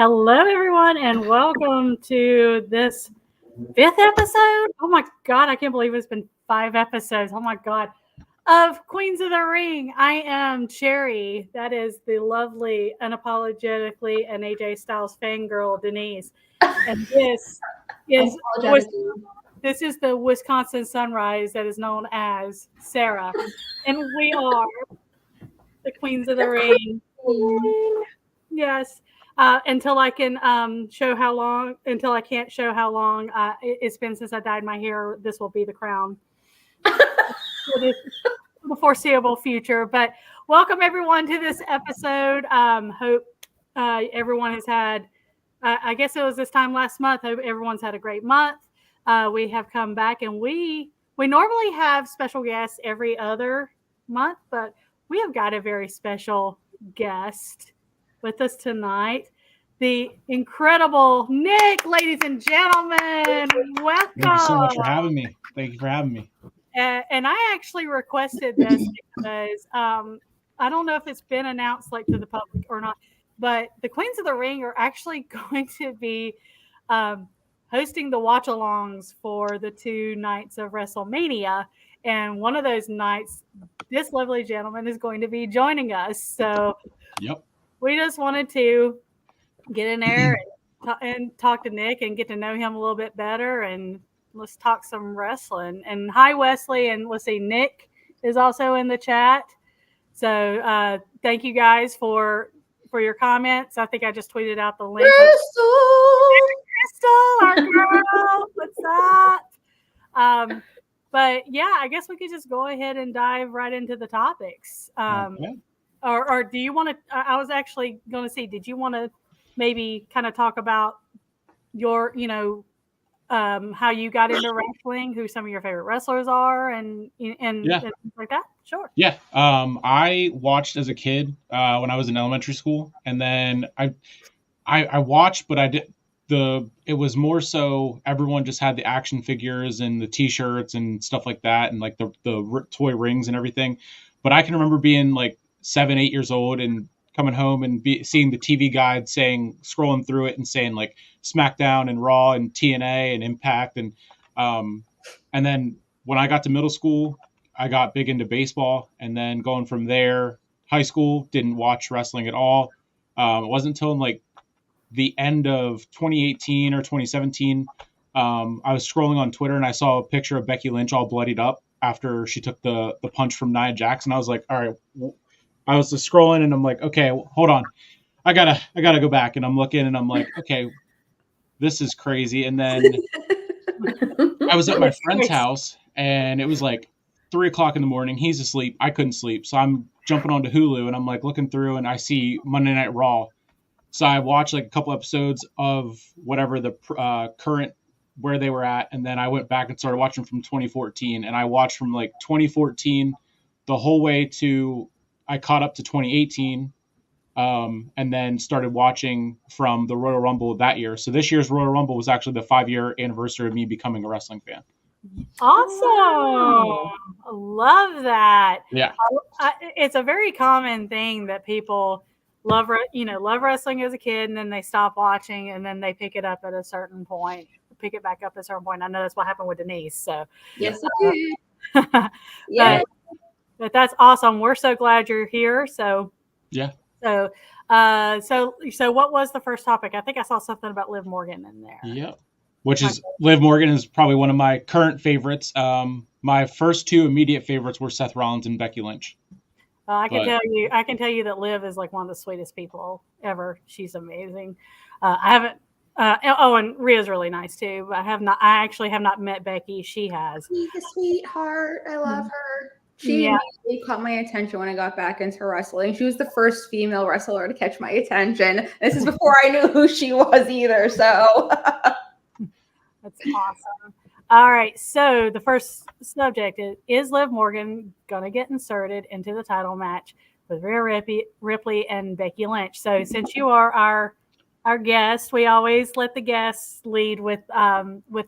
Hello, everyone, and welcome to this fifth episode. Oh my God, I can't believe it's been 5 episodes. Oh my God, of Queens of the Ring. I am Cherry. That is the lovely, unapologetically, and AJ Styles fangirl Denise, and is this is the Wisconsin Sunrise that is known as Sarah, and we are the Queens of the Ring. Yes. Until I can show how long, until I can't show how long it's been since I dyed my hair, this will be the crown for the foreseeable future. But welcome everyone to this episode. Hope everyone has had, I guess it was this time last month. Hope everyone's had a great month. We have come back, and we normally have special guests every other month, but we have got a very special guest with us tonight, the incredible Nick, ladies and gentlemen. Welcome. Thank you so much for having me. Thank you for having me. And I actually requested this because I don't know if it's been announced like to the public or not, but the Queens of the Ring are actually going to be hosting the watch-alongs for the 2 nights of WrestleMania. And one of those nights, this lovely gentleman is going to be joining us. So Yep. We just wanted to get in there and talk to Nick and get to know him a little bit better, and let's talk some wrestling. And hi, Wesley, and let's see, Nick is also in the chat. So thank you guys for your comments. I think I just tweeted out the link. Crystal, our girl, what's up? But yeah, I guess we could just go ahead and dive right into the topics. Okay. Or do you want to? I was actually going to see. Did you want to maybe kind of talk about your, how you got into wrestling, who some of your favorite wrestlers are, and things like that? Sure. Yeah. I watched as a kid when I was in elementary school, and then I watched, but it was more so everyone just had the action figures and the T-shirts and stuff like that, and like the toy rings and everything. But I can remember being like 7, 8 years old and coming home and seeing the TV guide scrolling through it and saying like SmackDown and Raw and TNA and Impact. And then when I got to middle school, I got big into baseball, and then going from there, high school, didn't watch wrestling at all. It wasn't until like the end of 2018 or 2017, I was scrolling on Twitter and I saw a picture of Becky Lynch all bloodied up after she took the punch from Nia Jax. And I was like, all right, I was just scrolling and I'm like, okay, hold on. I gotta go back. And I'm looking and I'm like, okay, this is crazy. And then I was at my friend's house and it was like 3:00 in the morning. He's asleep. I couldn't sleep. So I'm jumping onto Hulu and I'm like looking through and I see Monday Night Raw. So I watched like a couple episodes of whatever the current where they were at. And then I went back and started watching from 2014. And I watched from like 2014 the whole way to, I caught up to 2018, and then started watching from the Royal Rumble that year. So this year's Royal Rumble was actually the 5-year anniversary of me becoming a wrestling fan. Awesome. I love that. Yeah. It's a very common thing that people love wrestling as a kid, and then they stop watching, and then they pick it up at a certain point. Pick it back up at a certain point. I know that's what happened with Denise. So yes, it did. Yeah. But that's awesome. We're so glad you're here. So yeah. So what was the first topic? I think I saw something about Liv Morgan in there. Yeah. Liv Morgan is probably one of my current favorites. My first 2 immediate favorites were Seth Rollins and Becky Lynch. I can tell you that Liv is like one of the sweetest people ever. She's amazing. I haven't. And Rhea's really nice too. But I actually have not met Becky. She has. She's a sweetheart. I love her. She immediately caught my attention when I got back into wrestling. She was the first female wrestler to catch my attention. This is before I knew who she was either. So that's awesome. All right. So the first subject is Liv Morgan going to get inserted into the title match with Rhea Ripley and Becky Lynch? So since you are our guest, we always let the guests lead with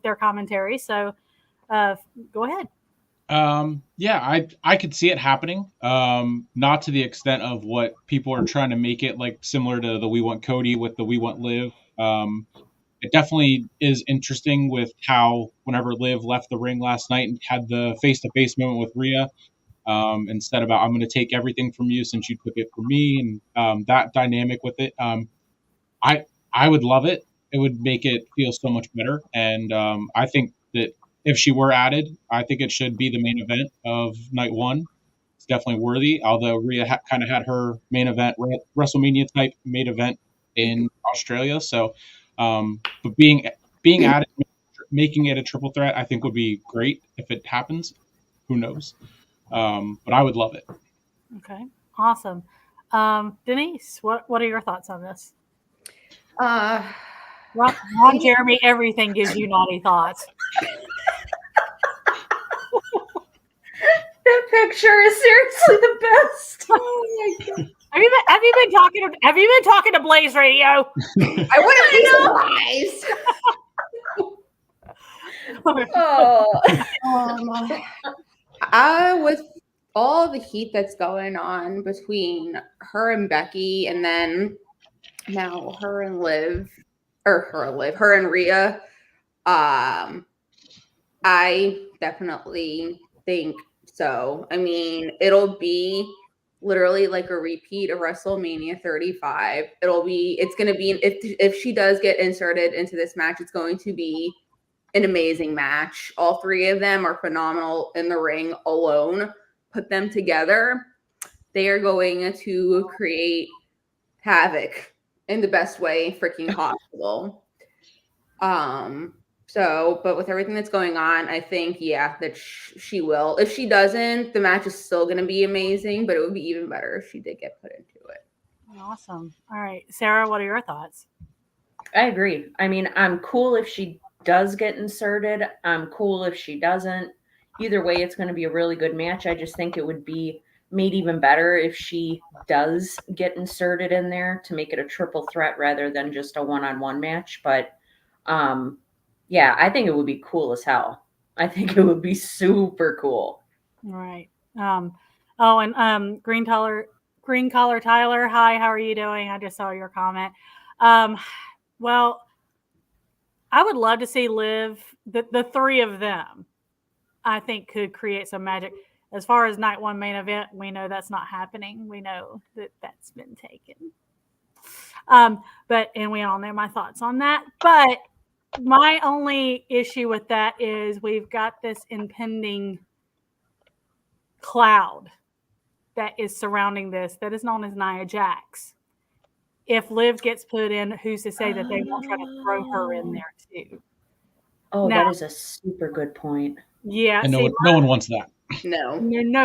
their commentary. So go ahead. Yeah, I could see it happening. Not to the extent of what people are trying to make it, like similar to the We Want Cody with the We Want Liv. It definitely is interesting with how whenever Liv left the ring last night and had the face to face moment with Rhea, instead about I'm going to take everything from you since you took it from me, and that dynamic with it. I I would love it. It would make it feel so much better, and I think that if she were added, I think it should be the main event of night one. It's definitely worthy. Although Rhea kind of had her main event, WrestleMania type main event in Australia, so but being added, making it a triple threat, I think would be great if it happens. Who knows? But I would love it. Okay, awesome. Denise, what are your thoughts on this? Ron Jeremy, everything gives you naughty thoughts. That picture is seriously the best. Oh my god! Have you been talking to Blaze Radio? I wouldn't be surprised. With all the heat that's going on between her and Becky, and then now her and Rhea. I definitely think so. I mean, it'll be literally like a repeat of WrestleMania 35. It's going to be, if she does get inserted into this match, it's going to be an amazing match. All three of them are phenomenal in the ring alone. Put them together, they are going to create havoc in the best way freaking possible. But with everything that's going on, I think, that she will. If she doesn't, the match is still going to be amazing, but it would be even better if she did get put into it. Awesome. All right. Sarah, what are your thoughts? I agree. I mean, I'm cool if she does get inserted. I'm cool if she doesn't. Either way, it's going to be a really good match. I just think it would be made even better if she does get inserted in there to make it a triple threat rather than just a one-on-one match. But yeah, I think it would be cool as hell. I think it would be super cool. All right. Green Collar Tyler, hi, how are you doing? I just saw your comment. Well, I would love to see Liv, the three of them, I think could create some magic. As far as night one main event, we know that's not happening. We know that's been taken. And we all know my thoughts on that. But my only issue with that is we've got this impending cloud that is surrounding this that is known as Nia Jax. If Liv gets put in, who's to say that they won't try to throw her in there too? Oh, now, that is a super good point. Yeah. And no one wants that. No,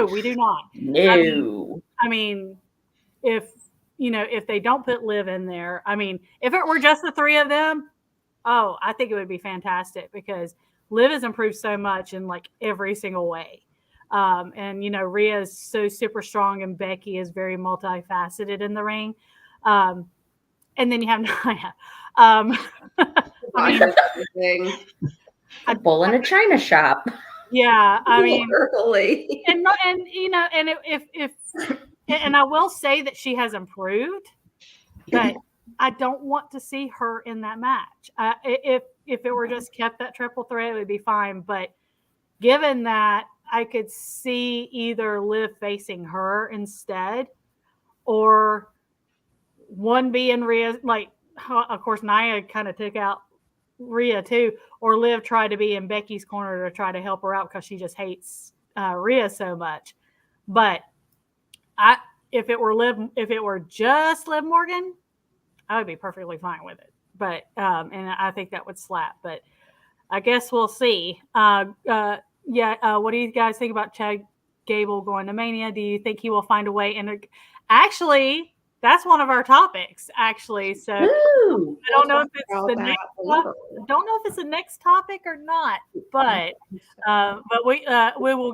we do not. No. I mean, if they don't put Liv in there, I mean, if it were just the three of them, I think it would be fantastic because Liv has improved so much in like every single way. And Rhea is so super strong and Becky is very multifaceted in the ring. And then you have Nia. A bull in a china shop. Yeah, I mean, literally. and I will say that she has improved, but I don't want to see her in that match. If it were just kept that triple threat, it would be fine. But given that, I could see either Liv facing her instead, or one being Rhea. Like, of course, Nia kind of took out Rhea too, or Liv tried to be in Becky's corner to try to help her out because she just hates Rhea so much. But if it were just Liv Morgan, I would be perfectly fine with it. But and I think that would slap. But I guess we'll see. What do you guys think about Chad Gable going to Mania? Do you think he will find a way? And actually, that's one of our topics. Actually, so Woo! I don't know if it's the next. Don't know if it's the next topic or not. But we will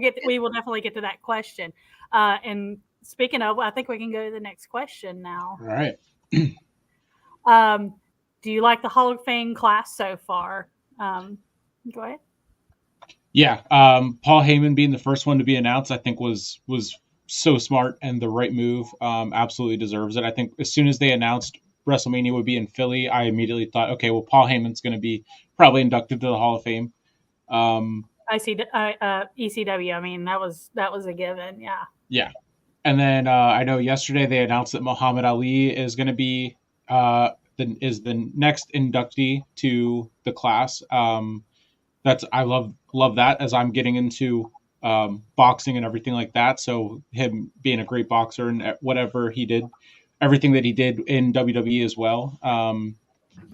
definitely get to that question. And speaking of, I think we can go to the next question now. All right. Do you like the Hall of Fame class so far? Go ahead. Yeah, Paul Heyman being the first one to be announced, I think was so smart and the right move. Absolutely deserves it. I think as soon as they announced WrestleMania would be in Philly, I immediately thought, okay, well, Paul Heyman's going to be probably inducted to the Hall of Fame. ECW. I mean, that was a given. Yeah. Yeah, and then I know yesterday they announced that Muhammad Ali is going to be the next inductee to the class. That's I love that as I'm getting into boxing and everything like that. So him being a great boxer and whatever he did, everything that he did in WWE as well. And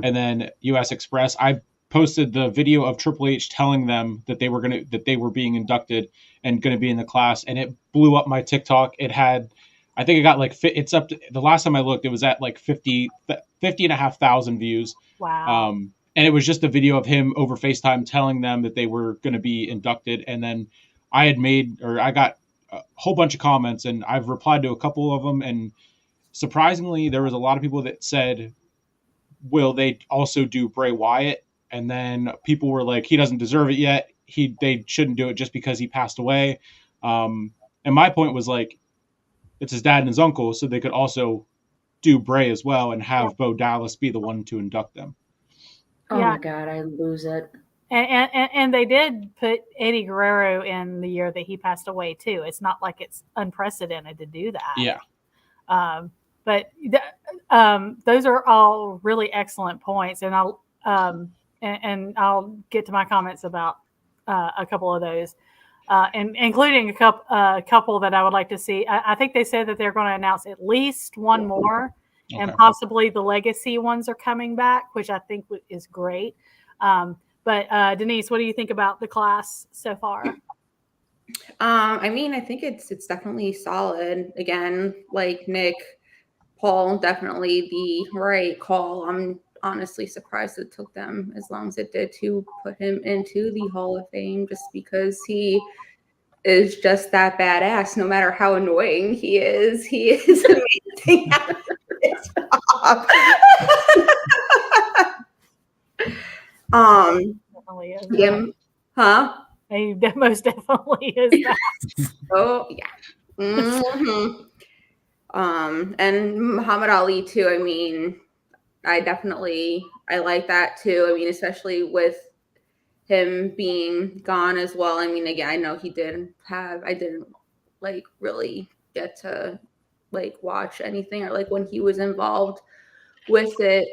then US Express, I posted the video of Triple H telling them that they were being inducted and going to be in the class, and it blew up my TikTok. It had, I think it got like it's up to the last time I looked, it was at like 50 and a half thousand views. Wow. And it was just a video of him over FaceTime telling them that they were going to be inducted. And then I got a whole bunch of comments, and I've replied to a couple of them. And surprisingly, there was a lot of people that said, will they also do Bray Wyatt? And then people were like, he doesn't deserve it yet. They shouldn't do it just because he passed away. And my point was like, it's his dad and his uncle, so they could also do Bray as well and have Bo Dallas be the one to induct them. Oh my God, I lose it. And they did put Eddie Guerrero in the year that he passed away too. It's not like it's unprecedented to do that. Yeah. But those are all really excellent points, and I'll get to my comments about a couple of those, and including a couple that I would like to see. I think they said that they're going to announce at least one more, and possibly the legacy ones are coming back, which I think is great. But Denise, what do you think about the class so far? I mean, I think it's definitely solid. Again, like Nick, Paul, definitely the right call. I'm honestly surprised it took them as long as it did to put him into the Hall of Fame, just because he is just that badass. No matter how annoying he is amazing at his job. Yeah, huh? He most definitely is that. Oh yeah. Mm-hmm. And Muhammad Ali too. I mean, I like that too. I mean, especially with him being gone as well. I mean, again, I know I didn't like really get to like watch anything or like when he was involved with it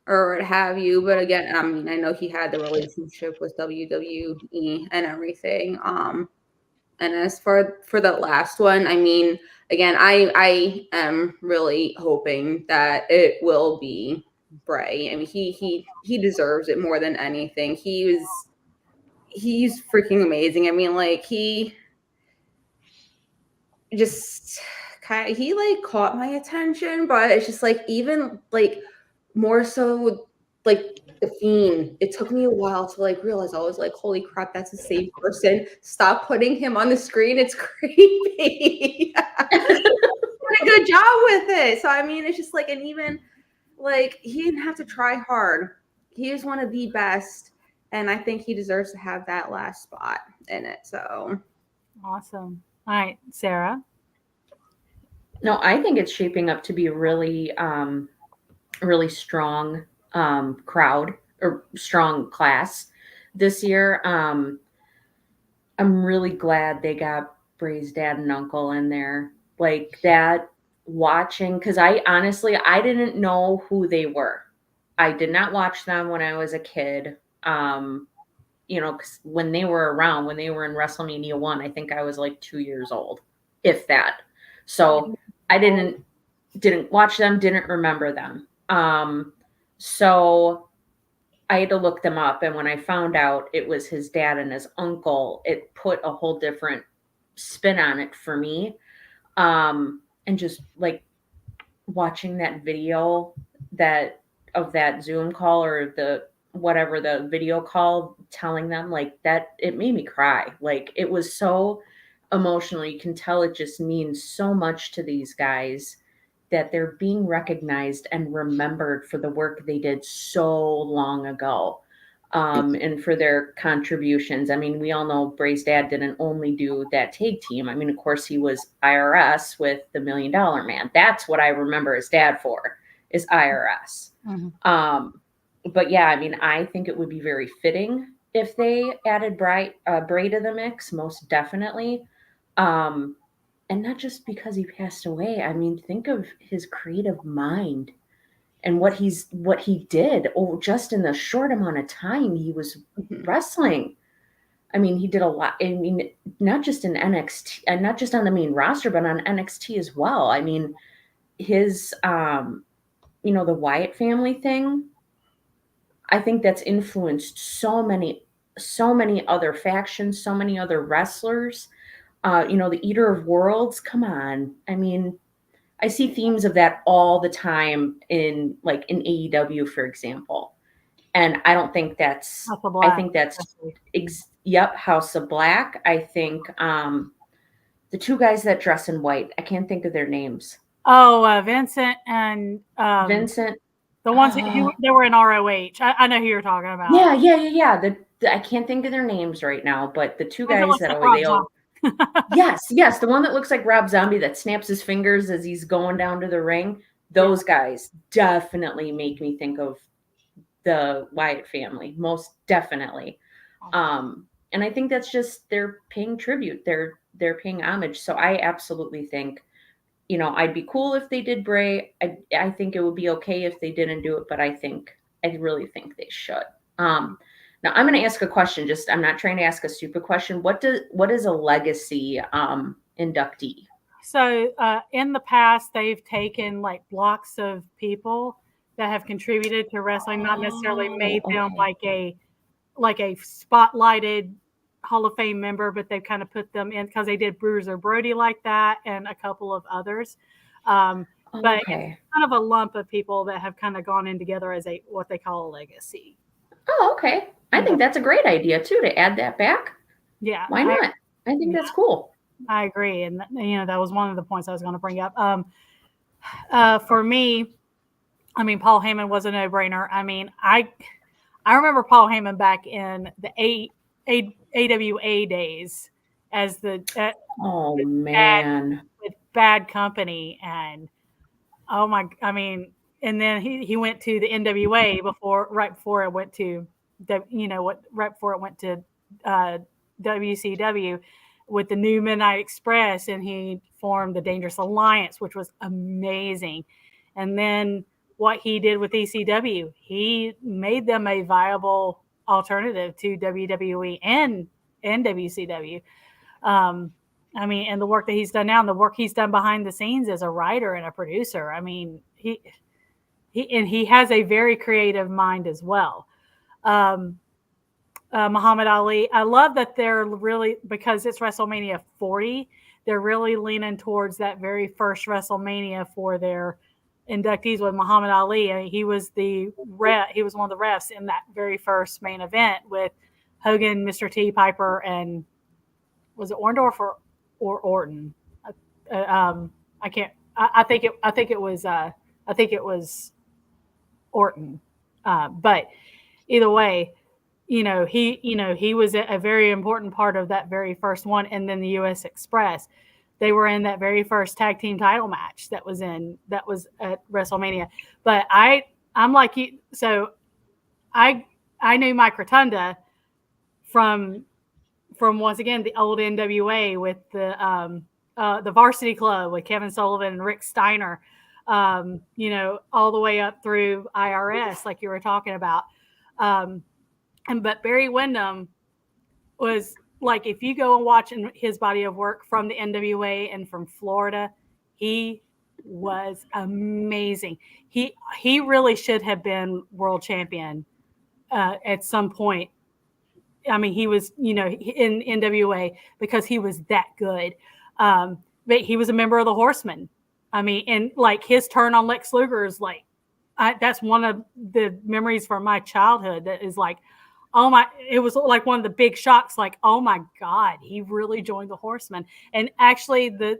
or what have you. But again, I mean, I know he had the relationship with WWE and everything. And as for the last one, I mean, again, I am really hoping that it will be Bray. I mean, he deserves it more than anything. He's freaking amazing. I mean, like he just he like caught my attention, but it's just like even like more so like the Fiend. It took me a while to like realize I was like, holy crap, that's the same person. Stop putting him on the screen. It's creepy. Did a good job with it. So I mean, it's just like, and even like he didn't have to try hard. He is one of the best, and I think he deserves to have that last spot in it. So awesome. All right, Sarah. No, I think it's shaping up to be a really, really strong crowd or strong class this year. I'm really glad they got Bray's dad and uncle in there. Like that, watching, because I didn't know who they were. I did not watch them when I was a kid. Because when they were around, when they were in WrestleMania 1, I think I was like 2 years old, if that. So I didn't watch them, didn't remember them. So I had to look them up. And when I found out it was his dad and his uncle, it put a whole different spin on it for me. And just like watching that video of that Zoom call or the video call, telling them like that, it made me cry. Like it was so emotional. You can tell it just means so much to these guys that they're being recognized and remembered for the work they did so long ago. and for their contributions. I mean, we all know Bray's dad didn't only do that tag team. I mean, of course, he was IRS with the $1 Million Man. That's what I remember his dad for, is IRS. But yeah, I mean, I think it would be very fitting if they added Bray to the mix, most definitely. And not just because he passed away. I mean, think of his creative mind and what he did just in the short amount of time he was wrestling. I mean, he did a lot. I mean, not just in NXT and not just on the main roster, but on NXT as well. I mean, his the Wyatt family thing, I think that's influenced so many other factions, so many other wrestlers. The Eater of Worlds, come on. I mean, I see themes of that all the time in AEW, for example. And I don't think that's, I think that's, House of Black. I think the two guys that dress in white, I can't think of their names. Oh, Vincent and Vincent. The ones they were in ROH. I know who you're talking about. Yeah. I can't think of their names right now, but the two guys that they all. Yes, the one that looks like Rob Zombie that snaps his fingers as he's going down to the ring. Those guys definitely make me think of the Wyatt family, most definitely. And I think that's just they're paying tribute. They're paying homage. So I absolutely think, I'd be cool if they did Bray. I think it would be okay if they didn't do it, but I really think they should. Now I'm going to ask a question. I'm not trying to ask a stupid question. What is a legacy inductee? So in the past, they've taken like blocks of people that have contributed to wrestling, not necessarily made them like a spotlighted Hall of Fame member, but they've kind of put them in because they did Bruiser Brody like that and a couple of others. But it's kind of a lump of people that have kind of gone in together as what they call a legacy. Oh, okay. I think that's a great idea too, to add that back. Yeah. Why not? I think that's cool. I agree. And that was one of the points I was going to bring up. For me, I mean, Paul Heyman was a no-brainer. I mean, I remember Paul Heyman back in the AWA days as with Bad Company, and and then he went to the NWA right before it went to WCW with the New Midnight Express, and he formed the Dangerous Alliance, which was amazing. And then what he did with ECW, he made them a viable alternative to WWE and WCW. And the work that he's done now, and the work he's done behind the scenes as a writer and a producer. I mean, he has a very creative mind as well. Muhammad Ali, I love that they're really, because it's WrestleMania 40, they're really leaning towards that very first WrestleMania for their inductees with Muhammad Ali. He was he was one of the refs in that very first main event with Hogan, Mr. T, Piper, and was it Orndorff or Orton? I think it was Orton. But either way, he was a very important part of that very first one. And then the US Express, they were in that very first tag team title match that was at WrestleMania. But I'm like you. So I knew Mike Rotunda from once again the old NWA with the Varsity Club with Kevin Sullivan and Rick Steiner, all the way up through IRS, like you were talking about. But Barry Windham was like, if you go and watch his body of work from the NWA and from Florida, he was amazing. He really should have been world champion at some point. I mean, he was, in NWA because he was that good. But he was a member of the Horsemen. I mean, and like his turn on Lex Luger is like, that's one of the memories from my childhood that is like, it was like one of the big shocks, like, oh my God, he really joined the Horsemen. And actually the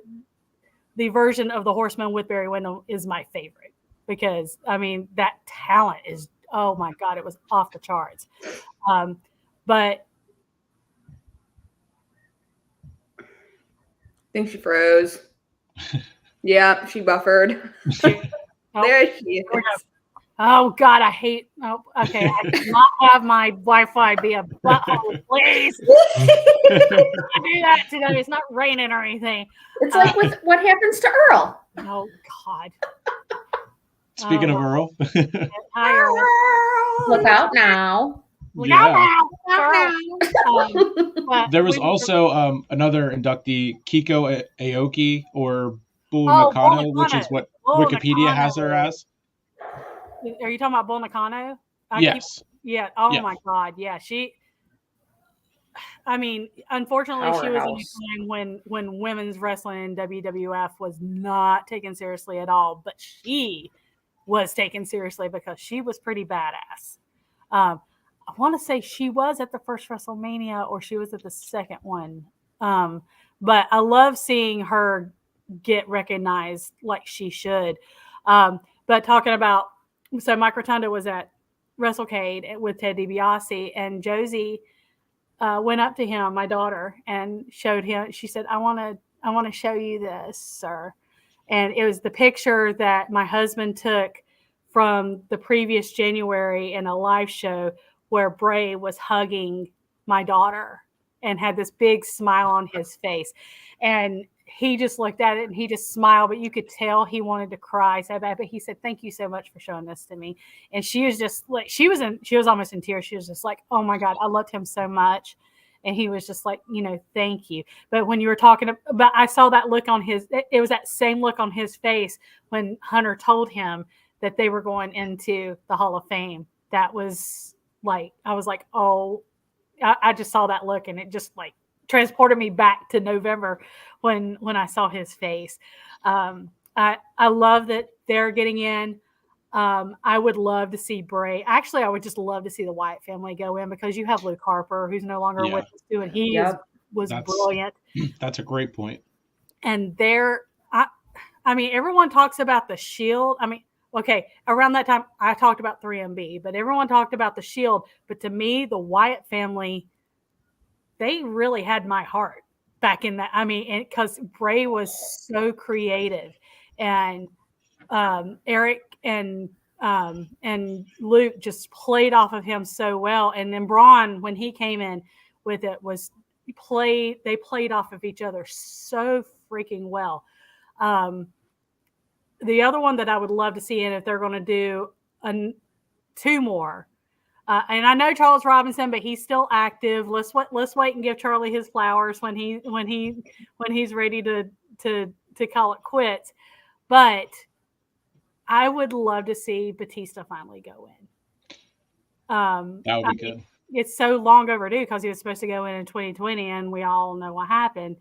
version of the Horsemen with Barry Windham is my favorite because, I mean, that talent is oh my God, it was off the charts. But I think she froze. Yeah, she buffered. she, oh, There she there we go. is. Oh God, I hate. Oh, okay, I cannot have my Wi-Fi be a butthole, please. I do that today. It's not raining or anything. It's like with what happens to Earl. Oh God. Speaking of Earl, Hi, Earl. Look out now. Look yeah. out now, Earl. But There was we- also another inductee, Kiko Aoki, or Bull Oh, Bull Nakano, which is Nakano. what Bull Wikipedia has her Nakano. as. Are you talking about Bull Nakano? Yes. Yeah. Oh Yeah. my God. Yeah. I mean, unfortunately, she was in a Powerhouse. time when women's wrestling in WWF was not taken seriously at all, but she was taken seriously because she was pretty badass. I want to say she was at the first WrestleMania or she was at the second one. But I love seeing her get recognized like she should. But talking about, so Mike Rotundo was at WrestleCade with Ted DiBiase, and Josie went up to him, my daughter, and showed him. She said, I want to show you this, sir. And it was the picture that my husband took from the previous January in a live show where Bray was hugging my daughter and had this big smile on his face. And he just looked at it and he just smiled, but you could tell he wanted to cry so bad. But he said, "Thank you so much for showing this to me." And she was just like, she was almost in tears. She was just like, "Oh my God, I loved him so much." And he was just like, thank you. But when you were talking about, I saw that look on it was that same look on his face when Hunter told him that they were going into the Hall of Fame. That was like, I was like, oh, I just saw that look and it just like transported me back to November when I saw his face. I love that they're getting in. I would love to see Bray. Actually, I would just love to see the Wyatt family go in because you have Luke Harper, who's no longer with us too, and he was brilliant. That's a great point. And I mean, everyone talks about the Shield. I mean, okay, around that time, I talked about 3MB, but everyone talked about the Shield. But to me, the Wyatt family, they really had my heart back in that. I mean, because Bray was so creative, and Eric and Luke just played off of him so well. And then Braun, when he came in with it, they played off of each other so freaking well. The other one that I would love to see in, if they're going to do two more, and I know Charles Robinson, but he's still active. Let's wait and give Charlie his flowers when he's ready to call it quits. But I would love to see Batista finally go in. That would be good. It's so long overdue because he was supposed to go in 2020, and we all know what happened.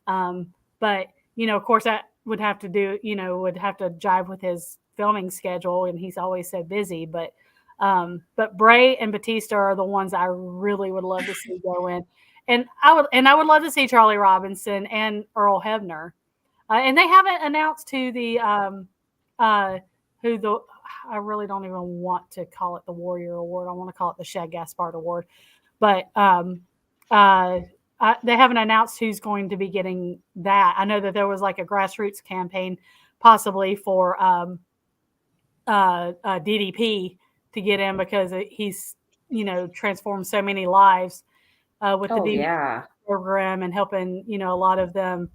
But of course, that would have to jive with his filming schedule, and he's always so busy. But Bray and Batista are the ones I really would love to see go in, and I would love to see Charlie Robinson and Earl Hebner, and they haven't announced who I really don't even want to call it the Warrior Award. I want to call it the Shad Gaspard Award, but they haven't announced who's going to be getting that. I know that there was like a grassroots campaign, possibly for DDP to get in because he's transformed so many lives with the DDP program and helping a lot of them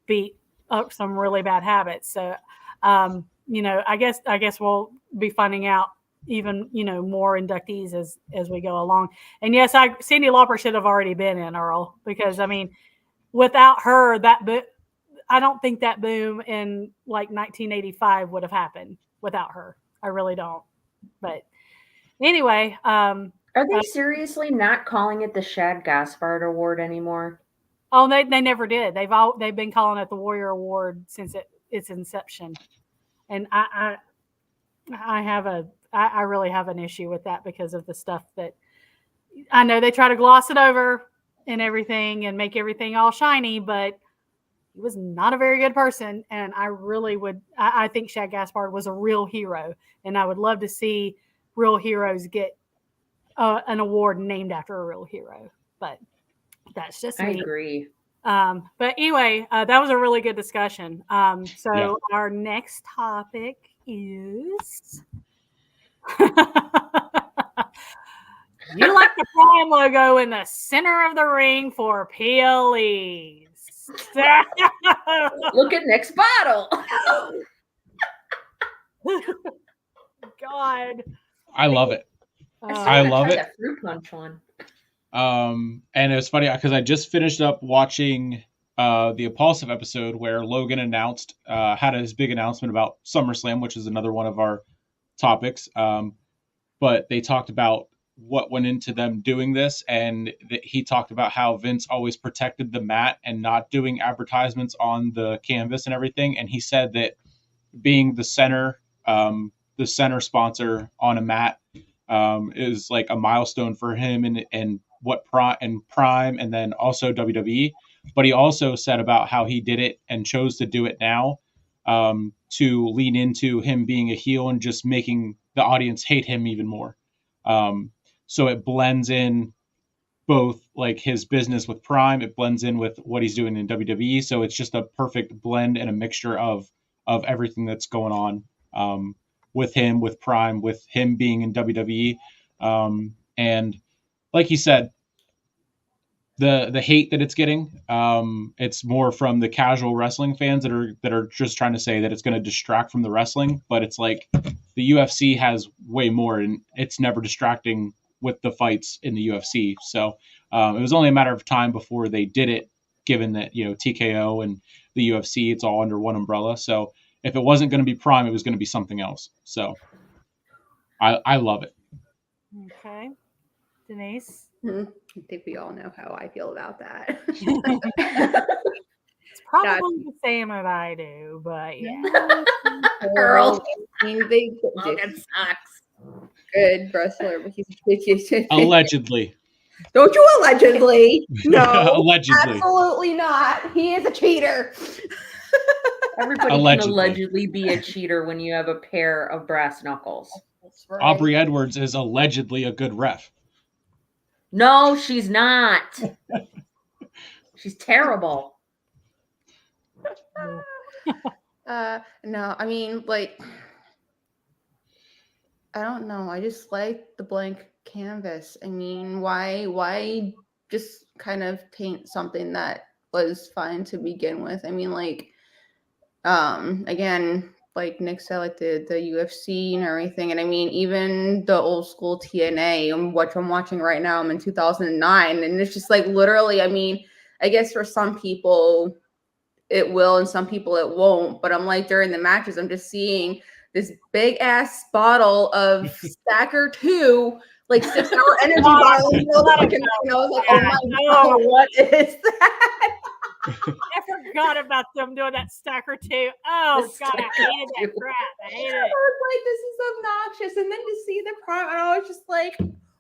beat up some really bad habits. So I guess we'll be finding out even more inductees as we go along. And yes, Cyndi Lauper should have already been in, Earl, because I mean, without her, I don't think that boom in like 1985 would have happened without her. I really don't. But anyway, are they seriously not calling it the Shad Gaspard Award anymore? Oh, they never did. They've been calling it the Warrior Award since its inception, and I really have an issue with that because of the stuff that I know they try to gloss it over and everything and make everything all shiny, but he was not a very good person. And I really I think Shad Gaspard was a real hero, and I would love to see real heroes get an award named after a real hero. But that's just I me. agree. But anyway, that was a really good discussion. So our next topic is you like the Prime logo in the center of the ring for PLEs. Look at next bottle. God. I love it. I love it. That fruit punch one. And it was funny because I just finished up watching the Impulsive episode where Logan announced had his big announcement about SummerSlam, which is another one of our topics. But they talked about what went into them doing this, and he talked about how Vince always protected the mat and not doing advertisements on the canvas and everything. And he said that being the center sponsor on a mat is like a milestone for him and what Prime and then also WWE. But he also said about how he did it and chose to do it now to lean into him being a heel and just making the audience hate him even more. So it blends in both like his business with Prime, it blends in with what he's doing in WWE. So it's just a perfect blend and a mixture of everything that's going on with him, with Prime, with him being in WWE. And like he said, the hate that it's getting, it's more from the casual wrestling fans that are just trying to say that it's going to distract from the wrestling. But it's like the UFC has way more, and it's never distracting with the fights in the UFC. So it was only a matter of time before they did it, given that, you know, TKO and the UFC, it's all under one umbrella. So if it wasn't going to be Prime, it was going to be something else. So I love it. Okay. Denise? I think we all know how I feel about that. It's probably the same as I do, but yeah. Girl. I mean, they Logan sucks. good wrestler, but he's Allegedly. Don't you allegedly? No, Allegedly. absolutely not. He is a cheater. Everybody Allegedly. can allegedly be a cheater when you have a pair of brass knuckles. That's right. Aubrey Edwards is allegedly a good ref. No, she's not. She's terrible. No, I mean, like, I don't know. I just like the blank canvas. I mean, why just kind of paint something that was fine to begin with? I mean, like, again, like Nick said, like the UFC and everything. And I mean, even the old school TNA, which I'm watching right now, I'm in 2009. And it's just like literally, I mean, I guess for some people it will and some people it won't. But I'm like, during the matches, I'm just seeing this big ass bottle of Stacker 2, like 6-hour energy bottle. You know, I was like, oh my God, what is that? I forgot about them doing that Stacker 2. Oh, God, I hated that crap. I hated it. I was like, this is obnoxious. And then to see the Prime, and I was just like,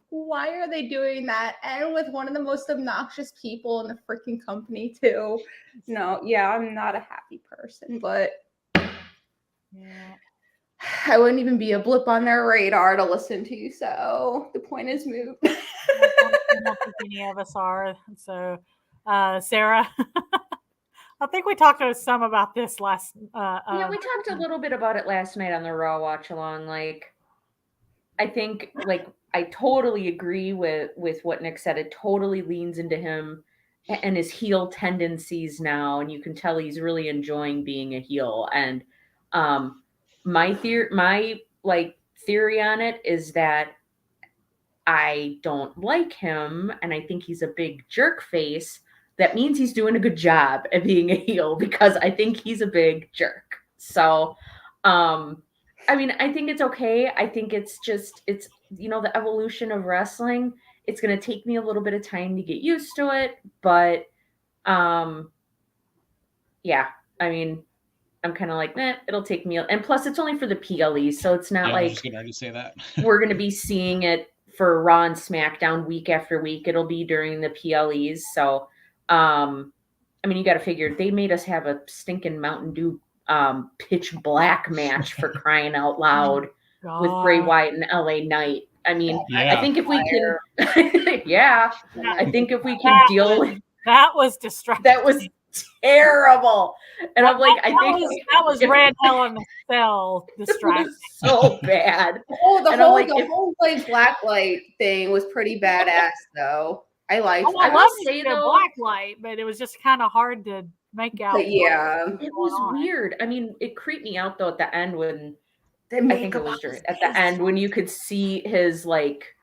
why are they doing that? And with one of the most obnoxious people in the freaking company, too. No, yeah, I'm not a happy person, but Yeah. I wouldn't even be a blip on their radar to listen to. So the point is moot. I don't think any of us are. So, Sarah, I think we talked to some about this last. Yeah, we talked a little bit about it last night on the Raw watch along. Like, I think, like, I totally agree with what Nick said. It totally leans into him and his heel tendencies now, and you can tell he's really enjoying being a heel. And my theory on it is that I don't like him, and I think he's a big jerk face. That means he's doing a good job at being a heel because I think he's a big jerk. So, I mean, I think it's okay. I think it's the evolution of wrestling. It's going to take me a little bit of time to get used to it, but yeah, I mean, I'm kind of like, it'll take me. And plus, it's only for the PLE, so it's not I was like just going to say that. we're going to be seeing it for Raw and SmackDown week after week. It'll be during the PLEs. So, I mean, you got to figure they made us have a stinking Mountain Dew pitch black match for crying out loud with Bray God. Wyatt and LA Knight. I mean, Yeah. I think if we can, I think if we can deal with That was distracting. that was terrible. And I'm like, I think that was Red Hell in the Cell it distracting. was so bad. The And I'm whole like, the whole like black light thing was pretty badass though. I liked. Oh, I will love say, the though- black light, but it was just kind of hard to make out. But yeah, what was It going was on. weird. I mean, it creeped me out though at the end when the I think makeup it was on during his at the face. end when you could see his like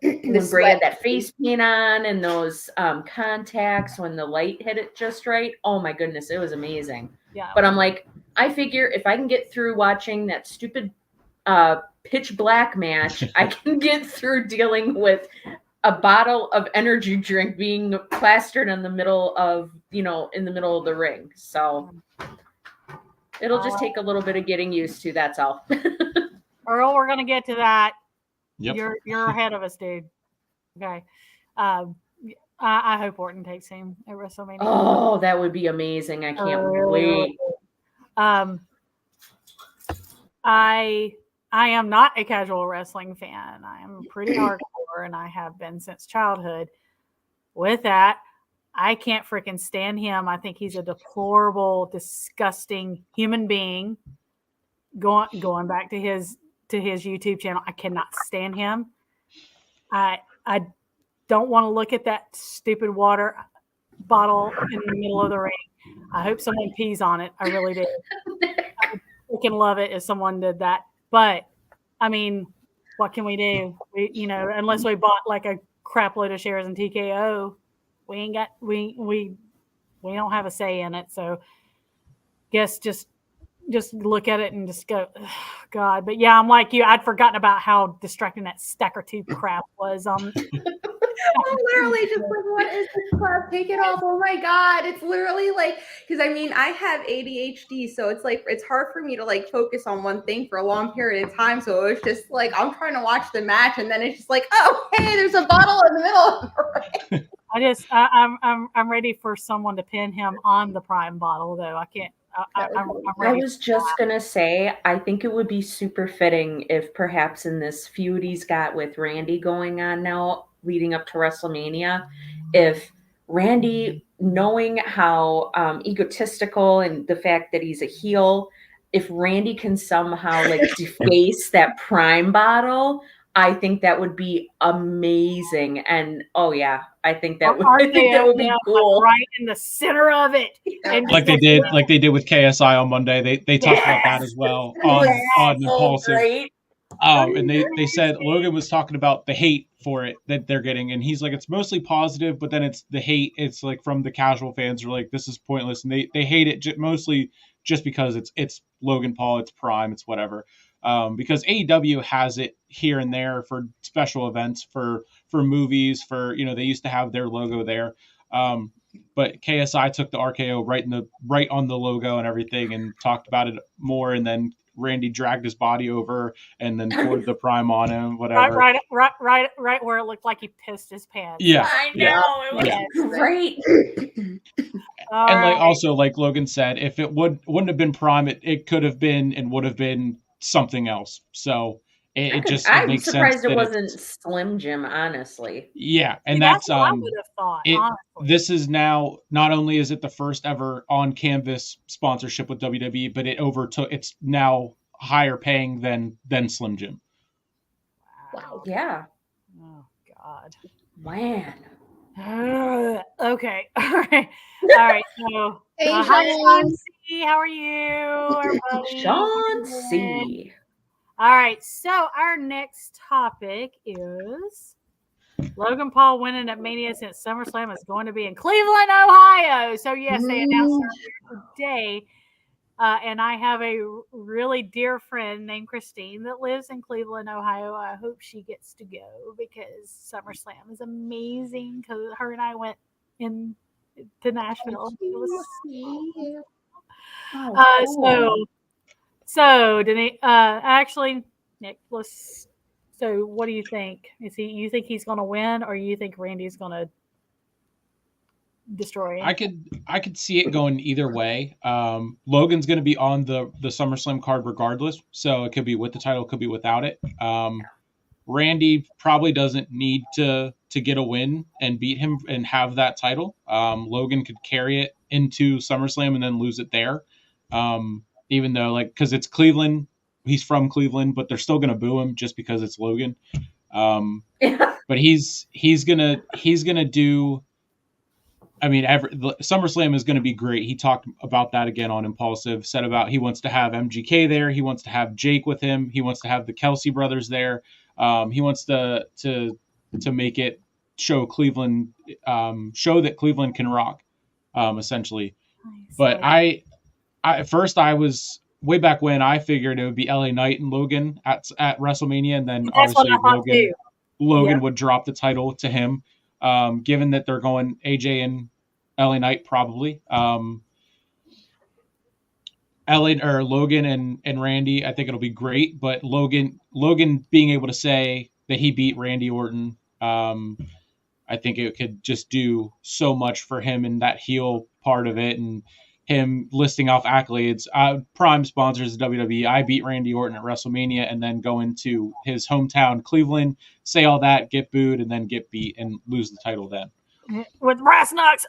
The when Bray sweat. had that face paint on and those contacts when the light hit it just right. Oh my goodness, it was amazing. Yeah. But I'm like, I figure if I can get through watching that stupid pitch black match, I can get through dealing with a bottle of energy drink being plastered in the middle of the ring. So it'll just take a little bit of getting used to. That's all. Earl, we're gonna get to that. Yep. You're ahead of us, dude. Okay. I hope Orton takes him at WrestleMania. Oh, that would be amazing. I can't wait. I am not a casual wrestling fan. I am pretty hardcore, and I have been since childhood. With that, I can't freaking stand him. I think he's a deplorable, disgusting human being. Going back to his YouTube channel, I cannot stand him. I don't want to look at that stupid water bottle in the middle of the ring. I hope someone pees on it. I really do. I would freaking love it if someone did that. But I mean, what can we do? Unless we bought like a crap load of shares in TKO, we ain't got we don't have a say in it. So guess just look at it and just go, oh, God. But yeah, I'm like you. I'd forgotten about how distracting that stacker tube crap was. I'm literally just like, what is this crap? Take it off. Oh my God. It's literally like, because I mean, I have ADHD, so it's like, it's hard for me to like focus on one thing for a long period of time. So it was just like, I'm trying to watch the match, and then it's just like, oh, hey, there's a bottle in the middle of the ring. I'm ready for someone to pin him on the Prime bottle, though. I can't. I'm I ready. was just gonna say, I think it would be super fitting if perhaps in this feud he's got with Randy going on now, leading up to WrestleMania, if Randy, knowing how egotistical and the fact that he's a heel, if Randy can somehow like deface that Prime bottle, I think that would be amazing. And oh yeah, I think that would be cool. Right in the center of it. And like they did with KSI on Monday. They talked about that as well on Impulsive. Great. And they said Logan was talking about the hate for it that they're getting, and he's like, it's mostly positive, but then it's the hate. It's like from the casual fans are like, this is pointless, and they hate it mostly just because it's Logan Paul, it's Prime, it's whatever. Because AEW has it here and there for special events, for movies, for they used to have their logo there. But KSI took the RKO right on the logo and everything, and talked about it more, and then Randy dragged his body over and then poured the Prime on him, whatever. Right where it looked like he pissed his pants. Yeah, I know. It was great. And like also, like Logan said, if it wouldn't have been Prime, it could have been and would have been something else. So it I'm makes surprised sense it wasn't Slim Jim, honestly. Yeah, and that's what I would have thought. Honestly. This is now, not only is it the first ever on canvas sponsorship with WWE, but it's now higher paying than Slim Jim. Wow. Yeah. Oh God. Man. Okay. All right. So, hi, Sean C. How are you, everybody? Sean C. All right. So our next topic is Logan Paul winning at Mania since SummerSlam is going to be in Cleveland, Ohio. So yes, they announced earlier today. And I have a really dear friend named Christine that lives in Cleveland, Ohio. I hope she gets to go because SummerSlam is amazing. Because her and I went to Nashville. So Denise, actually, Nick, so what do you think? You think he's going to win, or you think Randy's going to destroy. I could see it going either way. Logan's going to be on the SummerSlam card regardless, so it could be with the title, it could be without it. Randy probably doesn't need to get a win and beat him and have that title. Logan could carry it into SummerSlam and then lose it there. Even though, like, because it's Cleveland, he's from Cleveland, but they're still going to boo him just because it's Logan. But he's gonna do. I mean, SummerSlam is going to be great. He talked about that again on Impulsive. Said about he wants to have MGK there. He wants to have Jake with him. He wants to have the Kelsey brothers there. He wants to make it show Cleveland, show that Cleveland can rock, essentially. Nice. But I at first I was way back when I figured it would be LA Knight and Logan at WrestleMania, and then That's what obviously I thought Logan Yep. would drop the title to him. Given that they're going AJ and LA Knight probably. Logan and Randy, I think it'll be great. But Logan being able to say that he beat Randy Orton, I think it could just do so much for him in that heel part of it, and him listing off accolades. Prime sponsors of WWE. I beat Randy Orton at WrestleMania, and then go into his hometown, Cleveland, say all that, get booed, and then get beat and lose the title then. with brass knucks.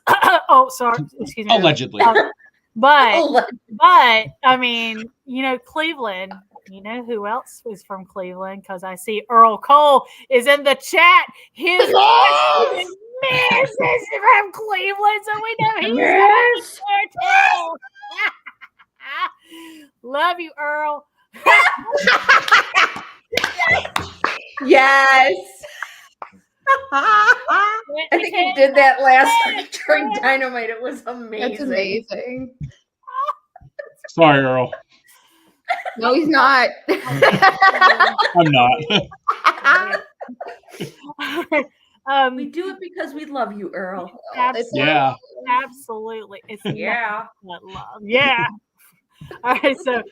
Oh, sorry. Excuse me. Allegedly. But I mean, Cleveland. You know who else is from Cleveland? Because I see Earl Cole is in the chat. His miss is from Cleveland, so we know he's there too. Love you, Earl. Yes. I think he did that last week during Dynamite. It was amazing. That's amazing. Sorry, Earl. No, he's not. I'm not. We do it because we love you, Earl. Yeah. Absolutely. It's Yeah. not love. Yeah. All right. So,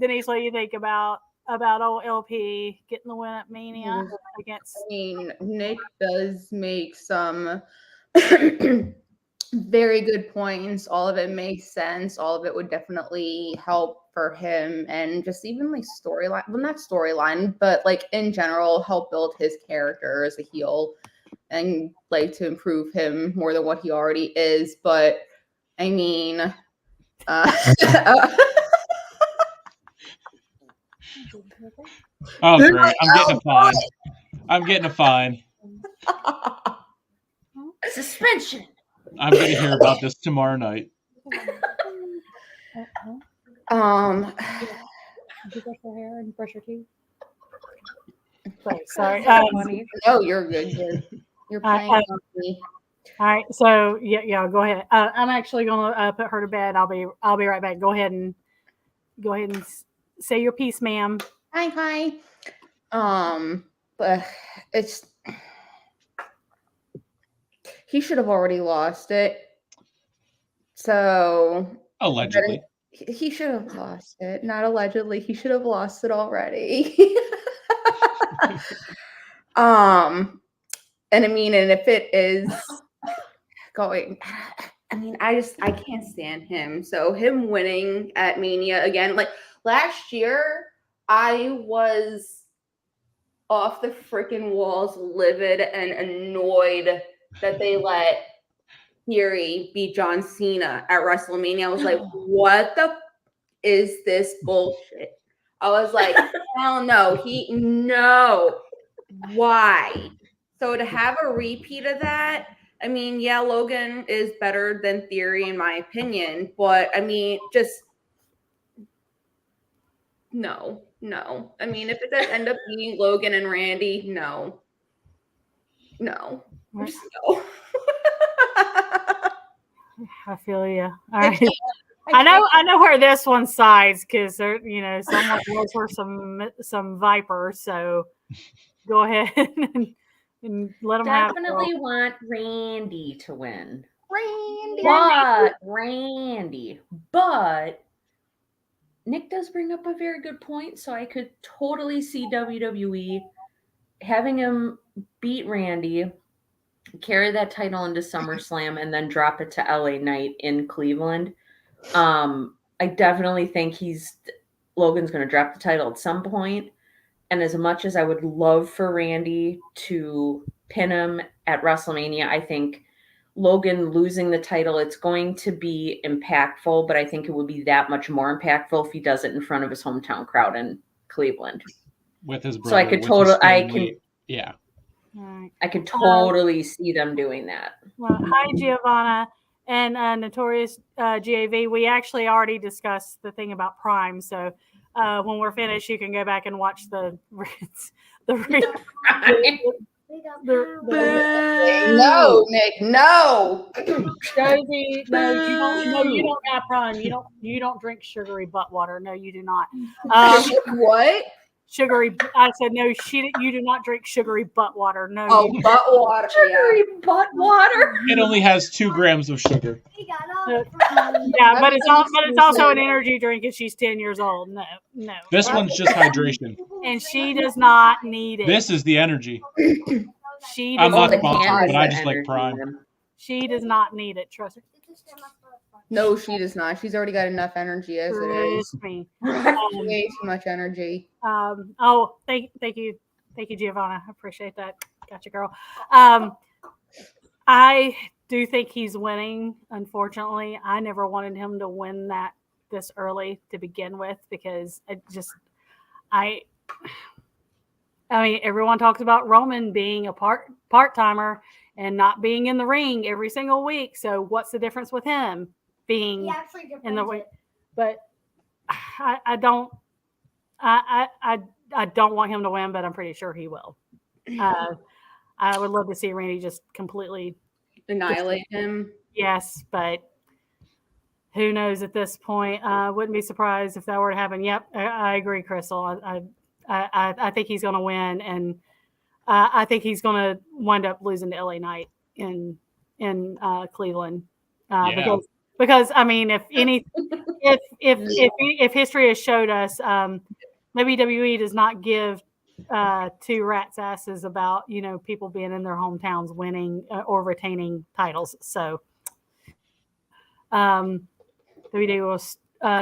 Denise, what do you think about old LP getting the win at Mania against? I mean, Nick does make some very good points. All of it makes sense. All of it would definitely help for him, and just even like storyline, well, not storyline, but like in general, help build his character as a heel and like to improve him more than what he already is. But I mean, Oh, great. I'm getting a fine. Suspension. I'm going to hear about this tomorrow night. Did you brush your hair and brush your teeth? Sorry. No, you're good. You're playing on me. All right. So yeah. Go ahead. I'm actually gonna put her to bed. I'll be right back. Go ahead and say your piece, ma'am. Hi. But it's he should have already lost it. So Allegedly. He should have lost it. Not allegedly. He should have lost it already. And I mean, and if it is going, I mean, I can't stand him. So him winning at Mania again, like last year, I was off the freaking walls, livid and annoyed that they let Theory beat John Cena at WrestleMania. I was like, what the is this bullshit? I was like, hell no. No. Why? So to have a repeat of that, I mean, yeah, Logan is better than Theory in my opinion, but I mean, just no. I mean, if it does end up being Logan and Randy, no. Just no. I feel you. All right. I know where this one sides because someone knows her some Viper. So go ahead and let them have it. Definitely want Randy to win. But Nick does bring up a very good point. So I could totally see WWE having him beat Randy, carry that title into SummerSlam, and then drop it to LA Knight in Cleveland. I definitely think Logan's going to drop the title at some point. And as much as I would love for Randy to pin him at WrestleMania, I think Logan losing the title, it's going to be impactful, but I think it would be that much more impactful if he does it in front of his hometown crowd in Cleveland. With his brother. So I could yeah. I could totally see them doing that. Well, hi, Giovanna and Notorious GAV. We actually already discussed the thing about Prime, so when we're finished, you can go back and watch the No, Nick, no. Josie, no, you don't have Prime. You don't drink sugary butt water. No, you do not. What? Sugary. I said no. You do not drink sugary butt water. No. Oh, butt water. Sugary butt water. It only has 2 grams of sugar. Yeah, but it's also an energy drink, and she's 10 years old. No. This one's just hydration. And she does not need it. This is the energy. She I'm does not sponsored, but I just like Prime. She does not need it. Trust me. No, she does not. She's already got enough energy as it is. Trust me. Way too much energy. Oh, thank you, Giovanna. I appreciate that. Gotcha, girl. I do think he's winning. Unfortunately, I never wanted him to win that this early to begin with because I mean, everyone talks about Roman being a part-timer and not being in the ring every single week. So what's the difference with him being in the ring? But I don't want him to win, but I'm pretty sure he will. I would love to see Randy just completely annihilate him. Yes, but who knows at this point? Wouldn't be surprised if that were to happen. Yep, I agree, Crystal. I think he's going to win, and I think he's going to wind up losing to LA Knight in Cleveland. Because I mean, if history has showed us, WWE does not give 2 rats' asses about people being in their hometowns winning or retaining titles. So WWE will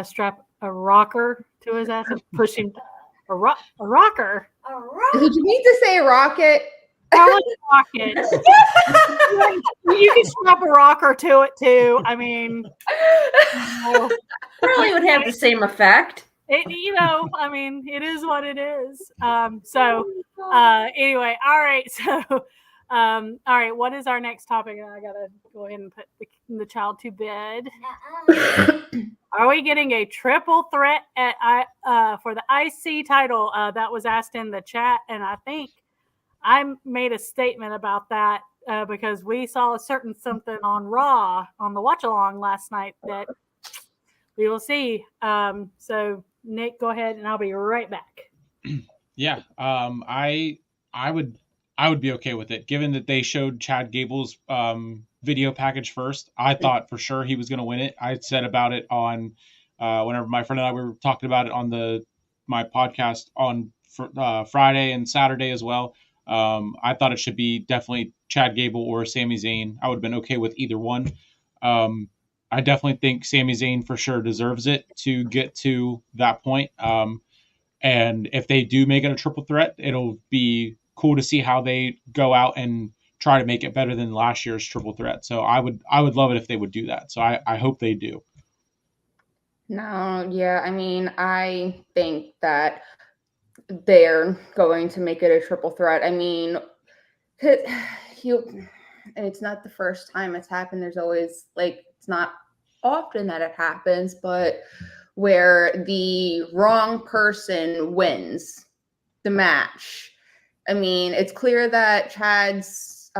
strap a rocker to his ass and push him. A rocker. Did you mean to say rocket? Rocket. You can strap a rocker to it too. I mean, probably would have the same effect. I mean, it is what it is. Anyway, all right. So, all right. What is our next topic? I gotta go ahead and put the child to bed. Are we getting a triple threat for the IC title? That was asked in the chat, and I think I made a statement about that because we saw a certain something on Raw on the watch along last night that we will see. So Nick, go ahead, and I'll be right back. Yeah, I would be okay with it, given that they showed Chad Gable's video package first. I thought for sure he was going to win it. I said about it on whenever my friend and I were talking about it on my podcast on Friday and Saturday as well. I thought it should be definitely Chad Gable or Sami Zayn. I would have been okay with either one. I definitely think Sami Zayn for sure deserves it to get to that point. And if they do make it a triple threat, it'll be cool to see how they go out and try to make it better than last year's triple threat. So I would love it if they would do that. So I hope they do. No, yeah, I mean, I think that they're going to make it a triple threat. I mean, and it's not the first time it's happened. There's always, it's not often that it happens, but where the wrong person wins the match. I mean, it's clear that Chad's